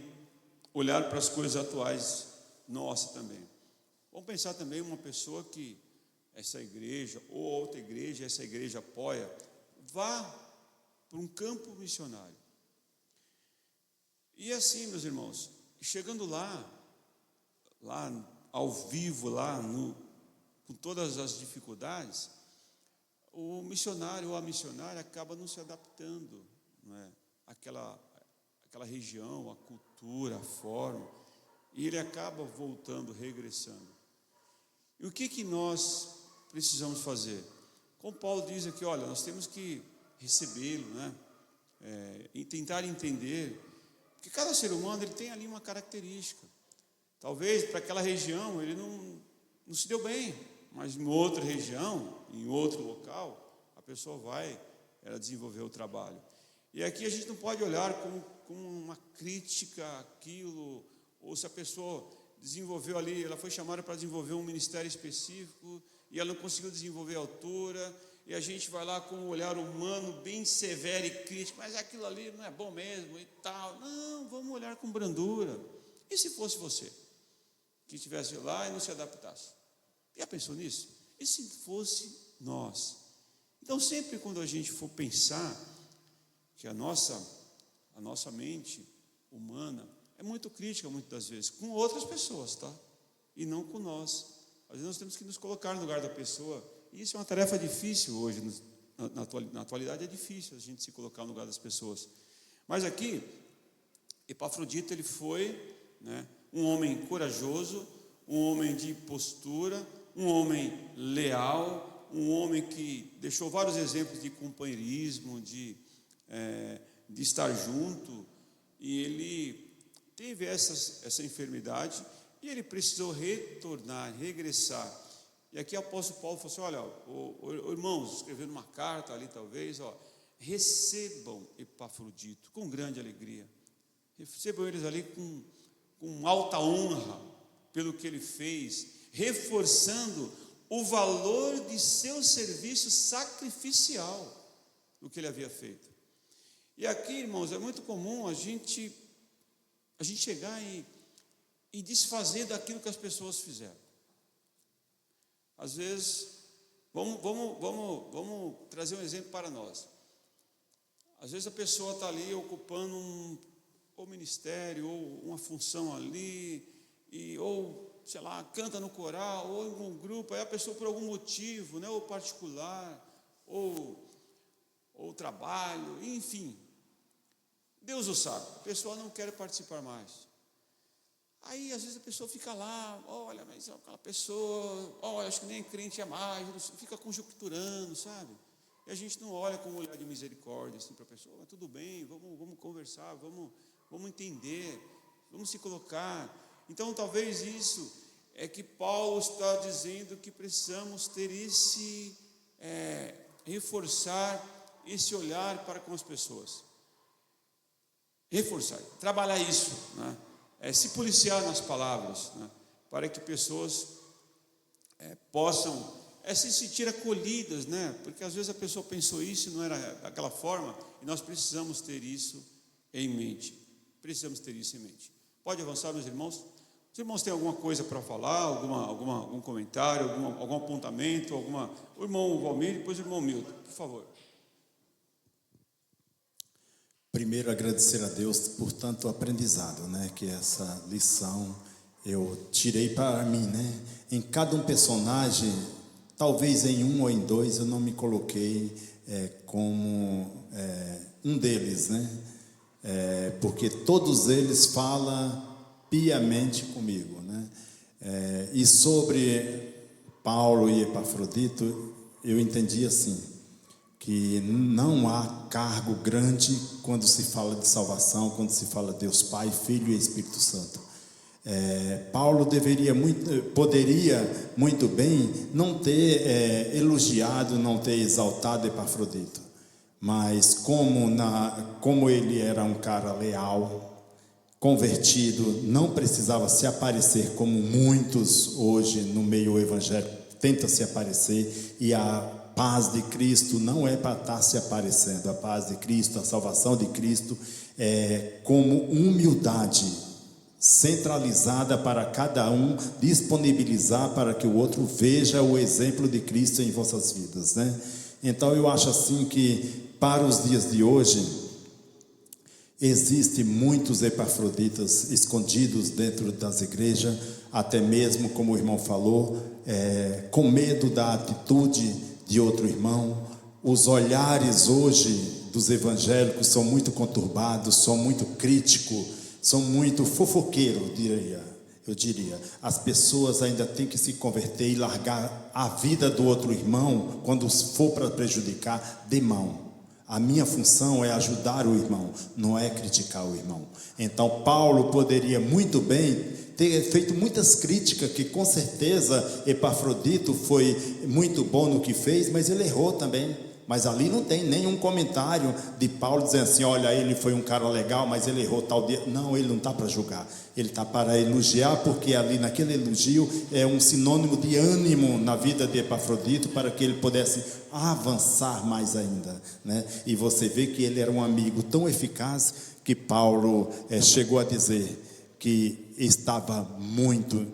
olhar para as coisas atuais nossa também. Vamos pensar também uma pessoa que essa igreja ou outra igreja, essa igreja apoia, vá para um campo missionário. E assim, meus irmãos, chegando lá ao vivo, com todas as dificuldades, o missionário ou a missionária acaba não se adaptando, não é? Aquela região, a cultura, a forma, e ele acaba voltando, regressando. E o que nós precisamos fazer? Como Paulo diz aqui, olha, nós temos que recebê-lo, né? E tentar entender, porque cada ser humano ele tem ali uma característica. Talvez para aquela região ele não se deu bem, mas em outra região, em outro local, a pessoa vai desenvolver o trabalho. E aqui a gente não pode olhar como uma crítica àquilo, ou se a pessoa desenvolveu ali, ela foi chamada para desenvolver um ministério específico e ela não conseguiu desenvolver a altura, e a gente vai lá com um olhar humano bem severo e crítico, mas aquilo ali não é bom mesmo e tal. Não, vamos olhar com brandura. E se fosse você que estivesse lá e não se adaptasse? Já pensou nisso? E se fosse nós? Então, sempre quando a gente for pensar que a nossa mente humana é muito crítica, muitas das vezes, com outras pessoas, tá? E não com nós. Às vezes nós temos que nos colocar no lugar da pessoa, e isso é uma tarefa difícil hoje, na atualidade é difícil a gente se colocar no lugar das pessoas. Mas aqui, Epafrodito, ele foi, né, um homem corajoso, um homem de postura, um homem leal, um homem que deixou vários exemplos de companheirismo, de estar junto, e ele teve essa enfermidade e ele precisou retornar, regressar. E aqui o apóstolo Paulo falou assim: olha, irmãos, escrevendo uma carta ali talvez, recebam Epafrodito com grande alegria, recebam eles ali com alta honra pelo que ele fez, reforçando o valor de seu serviço sacrificial, do que ele havia feito. E aqui, irmãos, é muito comum a gente chegar e desfazer daquilo que as pessoas fizeram. Às vezes, vamos trazer um exemplo para nós. Às vezes a pessoa está ali ocupando um ministério, ou uma função ali, ou, sei lá, canta no coral, ou em um grupo, aí a pessoa por algum motivo, né, ou particular, ou trabalho, enfim, Deus o sabe, a pessoa não quer participar mais. Aí às vezes a pessoa fica lá, olha, mas aquela pessoa, olha, acho que nem crente é mais, fica conjecturando, sabe? E a gente não olha com um olhar de misericórdia assim para a pessoa, mas tudo bem, vamos conversar, vamos entender, vamos se colocar. Então talvez isso é que Paulo está dizendo, que precisamos ter reforçar esse olhar para com as pessoas. Reforçar, trabalhar isso, né? Se policiar nas palavras, né? Para que pessoas possam se sentir acolhidas, né? Porque às vezes a pessoa pensou isso e não era daquela forma, e nós precisamos ter isso em mente. Precisamos ter isso em mente. Pode avançar, meus irmãos? Os irmãos têm alguma coisa para falar, algum comentário, algum apontamento, o irmão Valmir, depois o irmão Milton, por favor. Primeiro, agradecer a Deus por tanto aprendizado, né? Que essa lição eu tirei para mim, né? Em cada um personagem, talvez em um ou em dois, eu não me coloquei como um deles, né? Porque todos eles falam piamente comigo, né? E sobre Paulo e Epafrodito, eu entendi assim, que não há cargo grande quando se fala de salvação, quando se fala de Deus Pai, Filho e Espírito Santo. Paulo poderia muito bem não ter elogiado, não ter exaltado Epafrodito, mas como ele era um cara leal, convertido, não precisava se aparecer como muitos hoje no meio evangélico tentam se aparecer, e a paz de Cristo não é para estar se aparecendo. A paz de Cristo, a salvação de Cristo é como humildade centralizada para cada um, disponibilizar para que o outro veja o exemplo de Cristo em vossas vidas, né? Então eu acho assim que para os dias de hoje existem muitos Epafroditas escondidos dentro das igrejas, até mesmo, como o irmão falou, com medo da atitude de outro irmão. Os olhares hoje dos evangélicos são muito conturbados, são muito críticos, são muito fofoqueiros, eu diria. As pessoas ainda têm que se converter e largar a vida do outro irmão, quando for para prejudicar, de mão. A minha função é ajudar o irmão, não é criticar o irmão. Então Paulo poderia muito bem ter feito muitas críticas, que com certeza Epafrodito foi muito bom no que fez, mas ele errou também. Mas ali não tem nenhum comentário de Paulo dizendo assim, olha, ele foi um cara legal, mas ele errou tal dia. Não, ele não está para julgar. Ele está para elogiar, porque ali naquele elogio é um sinônimo de ânimo na vida de Epafrodito, para que ele pudesse avançar mais ainda, né? E você vê que ele era um amigo tão eficaz que Paulo chegou a dizer que estava muito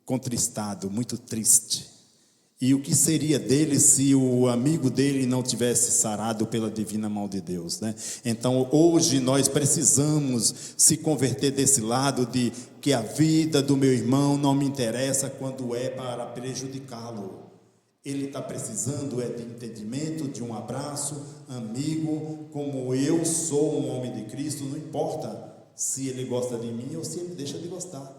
contristado, muito triste. E o que seria dele se o amigo dele não tivesse sarado pela divina mão de Deus, né? Então hoje nós precisamos se converter desse lado de que a vida do meu irmão não me interessa quando é para prejudicá-lo. Ele está precisando de entendimento, de um abraço, amigo, como eu sou um homem de Cristo, não importa se ele gosta de mim ou se ele deixa de gostar.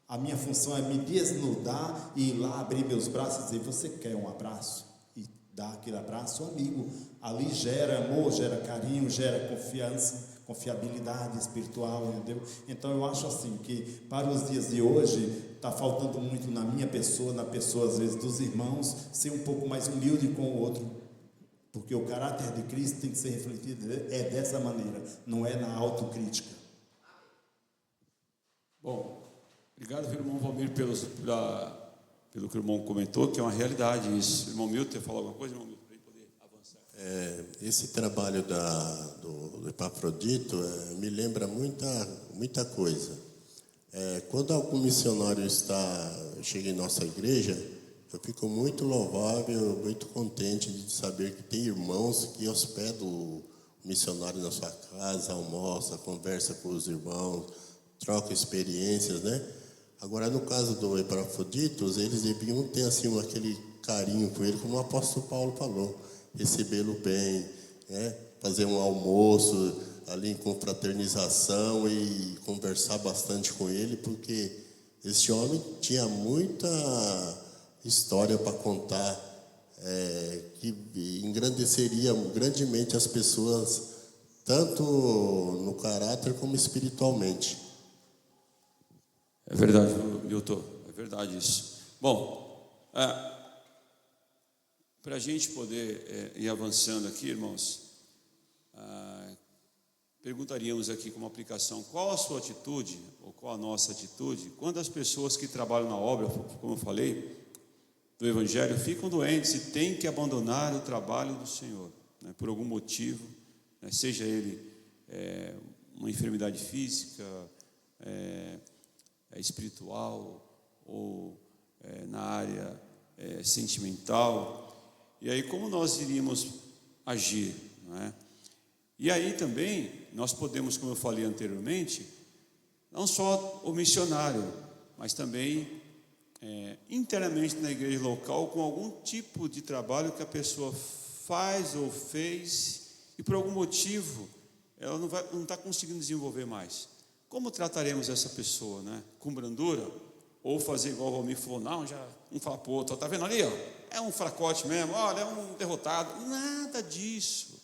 A minha função é me desnudar e ir lá abrir meus braços e dizer, você quer um abraço? E dar aquele abraço ao amigo. Ali gera amor, gera carinho, gera confiança, confiabilidade espiritual, entendeu? Então eu acho assim, que para os dias de hoje, está faltando muito na minha pessoa, na pessoa às vezes dos irmãos, ser um pouco mais humilde com o outro. Porque o caráter de Cristo tem que ser refletido dessa maneira, não é na autocrítica. Bom, obrigado, irmão Valmir, pelo que o irmão comentou, que é uma realidade isso. Irmão Milton, quer falar alguma coisa, irmão Milton, para ele poder avançar? Esse trabalho do Epafrodito me lembra muita coisa. Quando algum missionário chega em nossa igreja, eu fico muito louvável, muito contente de saber que tem irmãos que hospedam o missionário na sua casa, almoça, conversa com os irmãos, troca experiências, né? Agora, no caso do Epafrodito, eles deviam ter assim, aquele carinho com ele, como o apóstolo Paulo falou, recebê-lo bem, né? Fazer um almoço ali com fraternização e conversar bastante com ele, porque esse homem tinha muita história para contar, que engrandeceria grandemente as pessoas, tanto no caráter como espiritualmente. É verdade, Milton, é verdade isso. Bom, para a gente poder ir avançando aqui, irmãos, perguntaríamos aqui como aplicação, qual a sua atitude, ou qual a nossa atitude, quando as pessoas que trabalham na obra, como eu falei, do Evangelho, ficam doentes e têm que abandonar o trabalho do Senhor, né, por algum motivo, né, seja ele uma enfermidade física, espiritual, ou na área sentimental. E aí, como nós iríamos agir, não é? E aí também nós podemos, como eu falei anteriormente, não só o missionário, mas também internamente na igreja local, com algum tipo de trabalho que a pessoa faz ou fez e por algum motivo ela não está conseguindo desenvolver mais. Como trataremos essa pessoa, né? Com brandura? Ou fazer igual o Valmir falou, não, já um fala para o outro, está vendo ali, ó, é um fracote mesmo, olha, é um derrotado. Nada disso.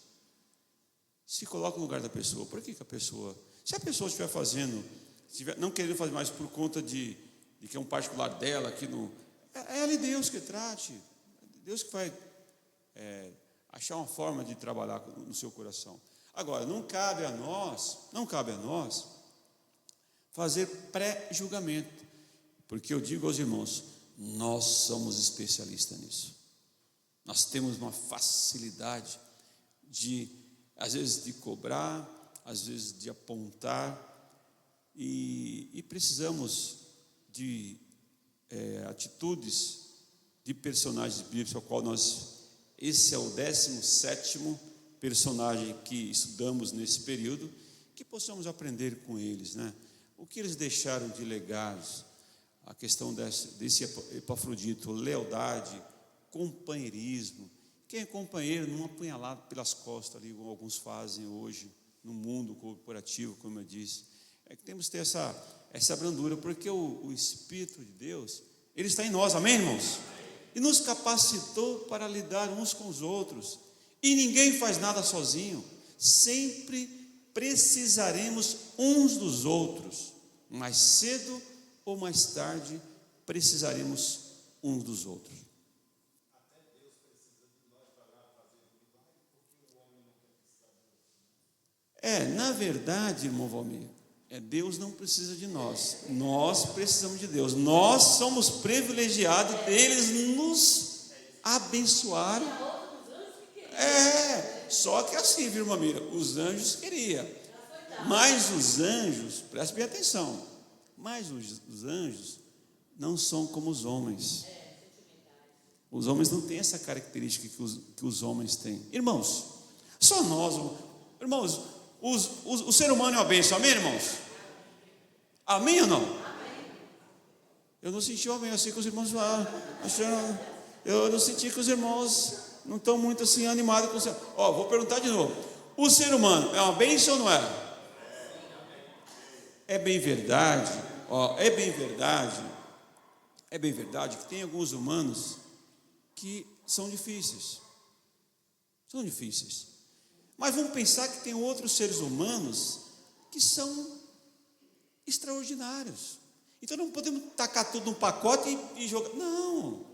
Se coloca no lugar da pessoa. Por que a pessoa, se a pessoa estiver fazendo, não querendo fazer mais por conta de que é um particular dela, que não, é ela e Deus que trate, Deus que vai achar uma forma de trabalhar no seu coração. Agora, não cabe a nós fazer pré-julgamento, porque eu digo aos irmãos, nós somos especialistas nisso. Nós temos uma facilidade às vezes de cobrar, às vezes de apontar, e precisamos de atitudes de personagens bíblicos, ao qual esse é o 17º personagem que estudamos nesse período, que possamos aprender com eles, né? O que eles deixaram de legados, a questão desse Epafrodito, lealdade, companheirismo. Quem é companheiro não apunhalado pelas costas ali, como alguns fazem hoje no mundo corporativo, como eu disse. É que temos que ter essa brandura, porque o Espírito de Deus, Ele está em nós, amém, irmãos? E nos capacitou para lidar uns com os outros. E ninguém faz nada sozinho. Sempre precisaremos uns dos outros. Mais cedo ou mais tarde, precisaremos uns dos outros. Até Deus precisa de nós para fazer Na verdade, irmão Valmir, Deus não precisa de nós. Nós precisamos de Deus. Nós somos privilegiados deles nos abençoaram. Só que assim, viu, irmã Mira? Os anjos queriam. Mas os anjos, preste bem atenção, mas os anjos não são como os homens. Os homens não têm essa característica que os homens têm. Irmãos, só nós, irmãos, o ser humano é uma bênção, amém, irmãos? Amém ou não? Amém. Eu não senti o amém assim que os irmãos achando. Eu não senti que os irmãos não estão muito assim animados com o céu. Vou perguntar de novo. O ser humano é uma bênção ou não é? É bem verdade, é bem verdade que tem alguns humanos que são difíceis. Mas vamos pensar que tem outros seres humanos que são extraordinários. Então não podemos tacar tudo num pacote e jogar. Não.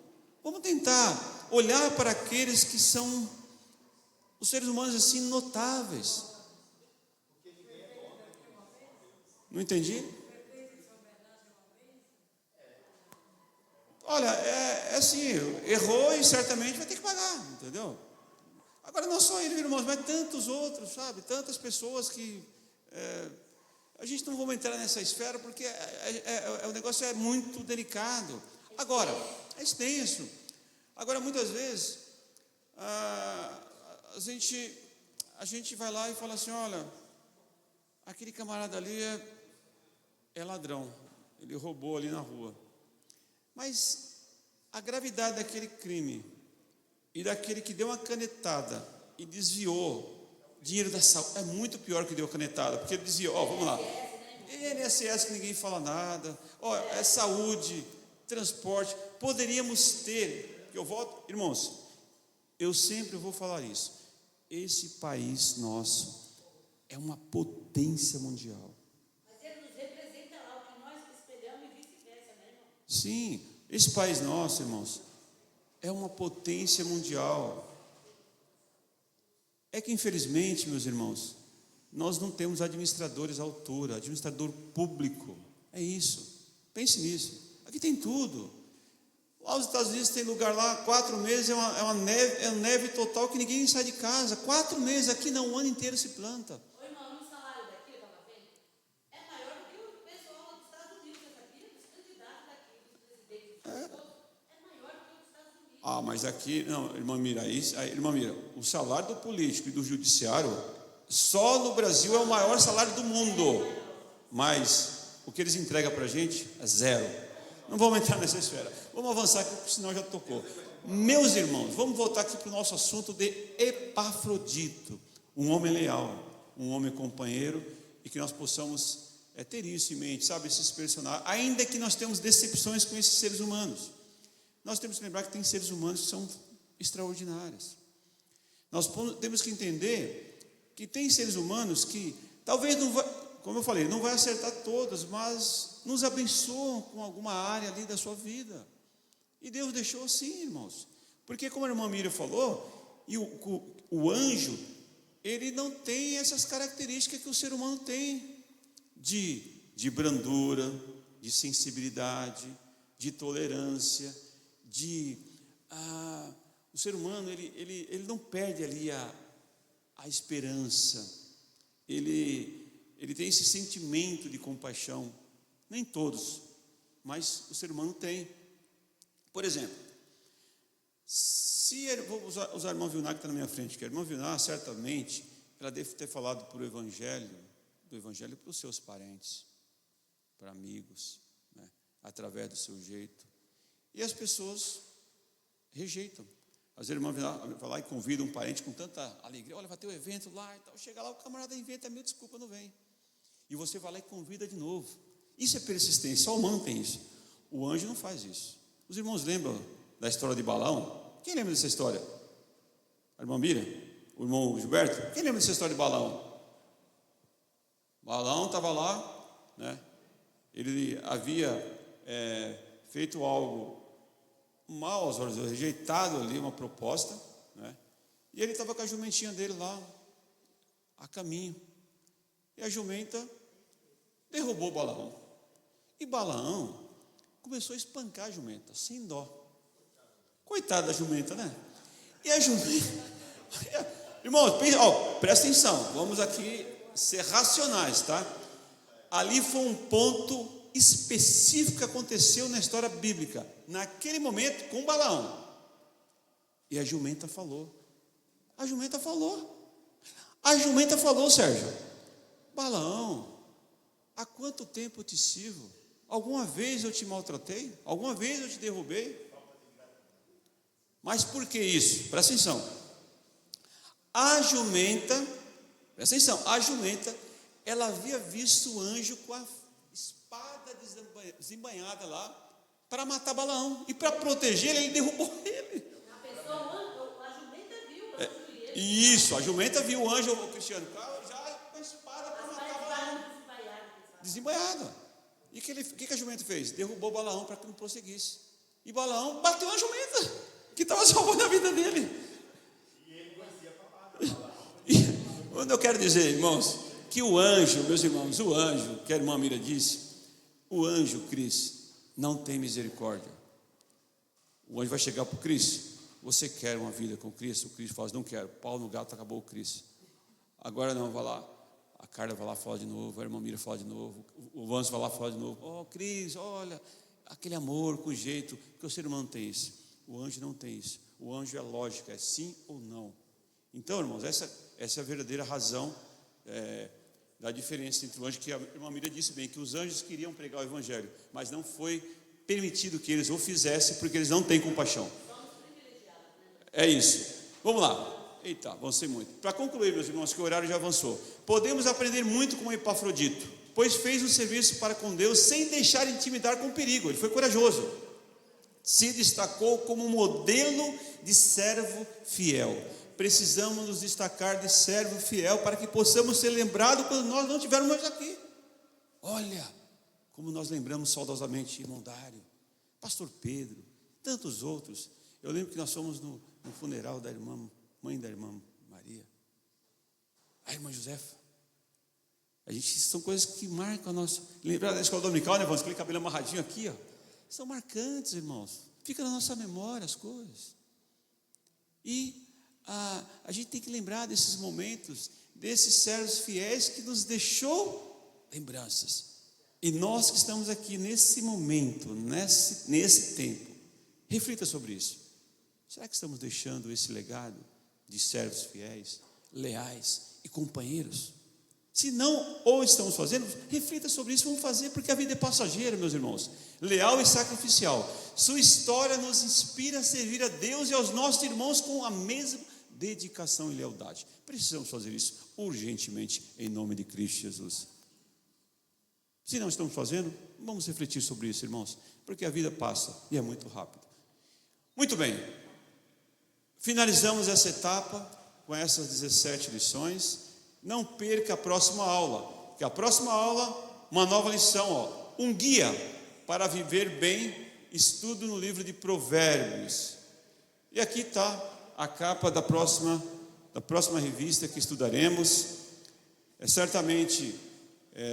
Vamos tentar olhar para aqueles que são os seres humanos assim notáveis. Não entendi? Olha, é assim, errou e certamente vai ter que pagar, entendeu? Agora não só ele, irmãos, mas tantos outros, sabe? Tantas pessoas que a gente não vai entrar nessa esfera porque o negócio é muito delicado. Agora, é extenso. Agora, muitas vezes, a gente vai lá e fala assim, olha, aquele camarada ali é ladrão, ele roubou ali na rua. Mas a gravidade daquele crime e daquele que deu uma canetada e desviou dinheiro da saúde é muito pior que deu a canetada, porque ele desviou, vamos lá, INSS que ninguém fala nada, é saúde, transporte, poderíamos ter, eu volto, irmãos, eu sempre vou falar isso, esse país nosso é uma potência mundial. Mas ele nos representa lá, o que nós espelhamos e vice-versa, né, irmão? Sim, esse país nosso, irmãos, é uma potência mundial. É que, infelizmente, meus irmãos, nós não temos administradores à altura, administrador público. É isso. Pense nisso. Aqui tem tudo. Lá nos Estados Unidos tem lugar lá, 4 meses, é uma neve total que ninguém sai de casa. 4 meses, aqui não, o ano inteiro se planta. Ô, irmão, o salário daqui, eu estava vendo, é maior do que o pessoal dos Estados Unidos, você sabia? Dos candidatos daqui, dos presidentes, é maior do que o dos Estados Unidos. Mas aqui, não, irmã Mira, o salário do político e do judiciário, só no Brasil é o maior salário do mundo. Mas o que eles entregam para a gente é zero. Não vamos entrar nessa esfera. Vamos avançar aqui, porque senão já tocou. Meus irmãos, vamos voltar aqui para o nosso assunto de Epafrodito. Um homem leal, um homem companheiro, e que nós possamos ter isso em mente, sabe, esses personagens. Ainda que nós temos decepções com esses seres humanos, nós temos que lembrar que tem seres humanos que são extraordinários. Nós temos que entender que tem seres humanos que talvez não vai, como eu falei, não vai acertar todas, mas nos abençoam com alguma área ali da sua vida. E Deus deixou assim, irmãos. Porque como a irmã Miriam falou, e o anjo, ele não tem essas características que o ser humano tem, de brandura, de sensibilidade, de tolerância, o ser humano, ele não perde ali a esperança, ele tem esse sentimento de compaixão. Nem todos, mas o ser humano tem. Por exemplo, vou usar a irmã Vilnar que está na minha frente, que a irmã Vilnar, certamente, ela deve ter falado do evangelho para os seus parentes, para amigos, né, através do seu jeito. E as pessoas rejeitam. Às vezes a irmã vai lá e convida um parente com tanta alegria, olha, vai ter um evento lá e tal. Chega lá, o camarada inventa 1000 desculpas, não vem. E você vai lá e convida de novo. Isso é persistência, só o humano tem isso. O anjo não faz isso. Os irmãos lembram da história de Balaão? Quem lembra dessa história? A irmã Miriam? O irmão Gilberto? Quem lembra dessa história de Balaão? Balaão estava lá, né? Ele havia feito algo mal aos olhos, rejeitado ali uma proposta, né? E ele estava com a jumentinha dele lá, a caminho. E a jumenta derrubou Balaão. E Balaão começou a espancar a jumenta, sem dó. Coitada da jumenta, né? E a jumenta... Irmãos, presta atenção, vamos aqui ser racionais, tá? Ali foi um ponto específico que aconteceu na história bíblica, naquele momento com Balaão. E a jumenta falou. A jumenta falou, Sérgio: Balaão, há quanto tempo eu te sirvo? Alguma vez eu te maltratei? Alguma vez eu te derrubei? Mas por que isso? Presta atenção. A jumenta, ela havia visto o anjo com a espada desembainhada lá para matar Balaão. E para proteger ele derrubou ele. A jumenta viu o anjo e ele. Isso, a jumenta viu o anjo, o Cristiano, já com a espada para matar Balaão. Desembainhada. E o que a jumenta fez? Derrubou Balaão para que não prosseguisse. E Balaão bateu na jumenta, que estava salvando a vida dele. Quando eu quero dizer, irmãos, que o anjo, meus irmãos, o anjo, que a irmã Mira disse, o anjo, Cris, não tem misericórdia. O anjo vai chegar para o Cris: você quer uma vida com Cristo? O Cris fala: não quero. Pau no gato, acabou o Cris. Agora não, vai lá. A Carla vai lá falar de novo, a irmã Mira fala de novo, o Vanso vai lá falar de novo. Oh, Cris, olha, aquele amor com jeito, que o ser humano tem isso. O anjo não tem isso. O anjo é lógica, é sim ou não. Então, irmãos, essa é a verdadeira razão da diferença entre o anjo, que a irmã Miriam disse bem, que os anjos queriam pregar o evangelho, mas não foi permitido que eles o fizessem, porque eles não têm compaixão. É isso. Vamos lá. Eita, avancei muito. Para concluir, meus irmãos, que o horário já avançou. Podemos aprender muito com Epafrodito, pois fez um serviço para com Deus sem deixar intimidar com perigo. Ele foi corajoso. Se destacou como modelo de servo fiel. Precisamos nos destacar de servo fiel para que possamos ser lembrados quando nós não estivermos mais aqui. Olha como nós lembramos saudosamente irmão Dário, pastor Pedro, tantos outros. Eu lembro que nós fomos no funeral da mãe da irmã Maria, a irmã Josefa. São coisas que marcam a nossa... Lembrar da escola dominical, né, irmãos? Aquele cabelo amarradinho aqui, ó. São marcantes, irmãos. Fica na nossa memória as coisas. E a gente tem que lembrar desses momentos, desses servos fiéis que nos deixou lembranças. E nós que estamos aqui nesse momento, nesse tempo, reflita sobre isso. Será que estamos deixando esse legado de servos fiéis, leais e companheiros? Se não, ou estamos fazendo, reflita sobre isso. Vamos fazer, porque a vida é passageira, meus irmãos. Leal e sacrificial. Sua história nos inspira a servir a Deus e aos nossos irmãos com a mesma dedicação e lealdade. Precisamos fazer isso urgentemente, em nome de Cristo Jesus. Se não estamos fazendo, vamos refletir sobre isso, irmãos, porque a vida passa e é muito rápido. Muito bem. Finalizamos essa etapa com essas 17 lições. Não perca a próxima aula, que a próxima aula, uma nova lição, um guia para viver bem, estudo no livro de Provérbios. E aqui está a capa da próxima revista que estudaremos. Certamente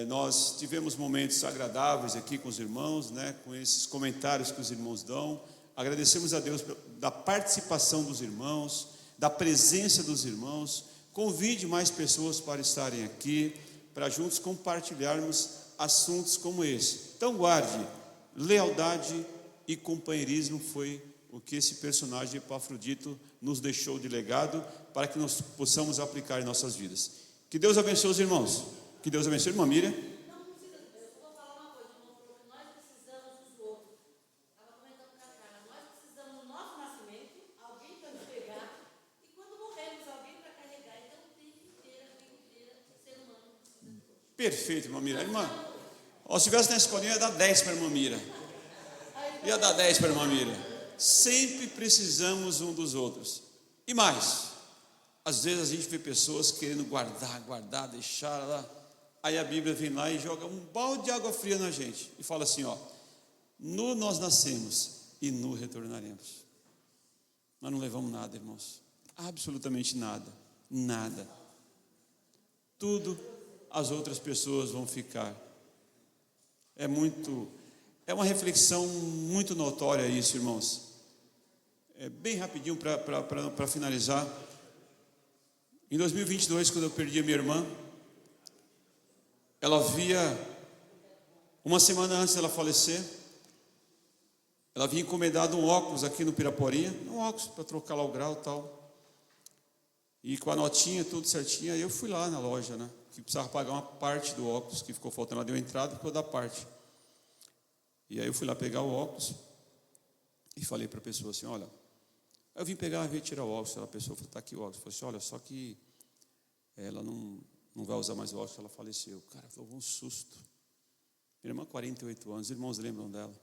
nós tivemos momentos agradáveis aqui com os irmãos, né, com esses comentários que os irmãos dão. Agradecemos a Deus da participação dos irmãos, da presença dos irmãos. Convide mais pessoas para estarem aqui, para juntos compartilharmos assuntos como esse. Então guarde, lealdade e companheirismo foi o que esse personagem Epafrodito nos deixou de legado, para que nós possamos aplicar em nossas vidas. Que Deus abençoe os irmãos. Que Deus abençoe, irmã Miriam. Não precisa, eu vou falar uma coisa, irmão, falou que nós precisamos dos outros. Estava comentando com a cara, nós precisamos do nosso nascimento, alguém para nos pegar, e quando morremos, alguém para carregar. Então, o tempo inteiro, a vida inteira, o ser humano precisa de outro. Perfeito, irmã Miriam. Irmã, se estivesse na escolinha, ia dar 10 para a irmã Miriam. Ia dar 10 para a irmã Miriam. Sempre precisamos um dos outros. E mais, às vezes a gente vê pessoas querendo guardar, deixar lá. Aí a Bíblia vem lá e joga um balde de água fria na gente e fala assim, nu nós nascemos e nu retornaremos. Nós não levamos nada, irmãos, absolutamente nada. Tudo as outras pessoas vão ficar. É uma reflexão muito notória isso, irmãos. Bem rapidinho para finalizar. Em 2022, quando eu perdi a minha irmã, ela havia, uma semana antes dela falecer, ela havia encomendado um óculos aqui no Piraporinha, um óculos para trocar lá o grau e tal. E com a notinha, tudo certinho, aí eu fui lá na loja, né? Que precisava pagar uma parte do óculos que ficou faltando. Ela deu a entrada e ficou da parte. E aí eu fui lá pegar o óculos e falei para a pessoa assim, olha, eu vim pegar e retirar o óculos. A pessoa falou, está aqui o óculos. Eu falei assim, olha, só que ela não vai usar mais o óculos, ela faleceu. Cara, foi um susto. Minha irmã, 48 anos, os irmãos lembram dela.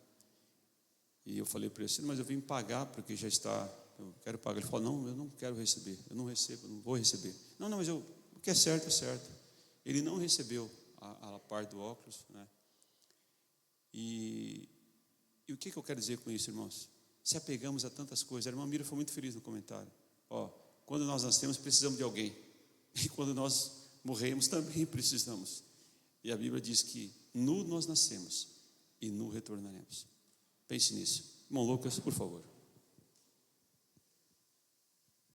E eu falei para ele assim, mas eu vim pagar porque já está, eu quero pagar. Ele falou, não, eu não quero receber, eu não recebo, eu não vou receber. Não, mas o que é certo, é certo. Ele não recebeu a parte do óculos, né? E o que eu quero dizer com isso, irmãos? Se apegamos a tantas coisas. A irmã Mira foi muito feliz no comentário. Quando nós nascemos, precisamos de alguém. E quando nós morremos, também precisamos. E a Bíblia diz que nu nós nascemos e nu retornaremos. Pense nisso. Irmão Lucas, por favor.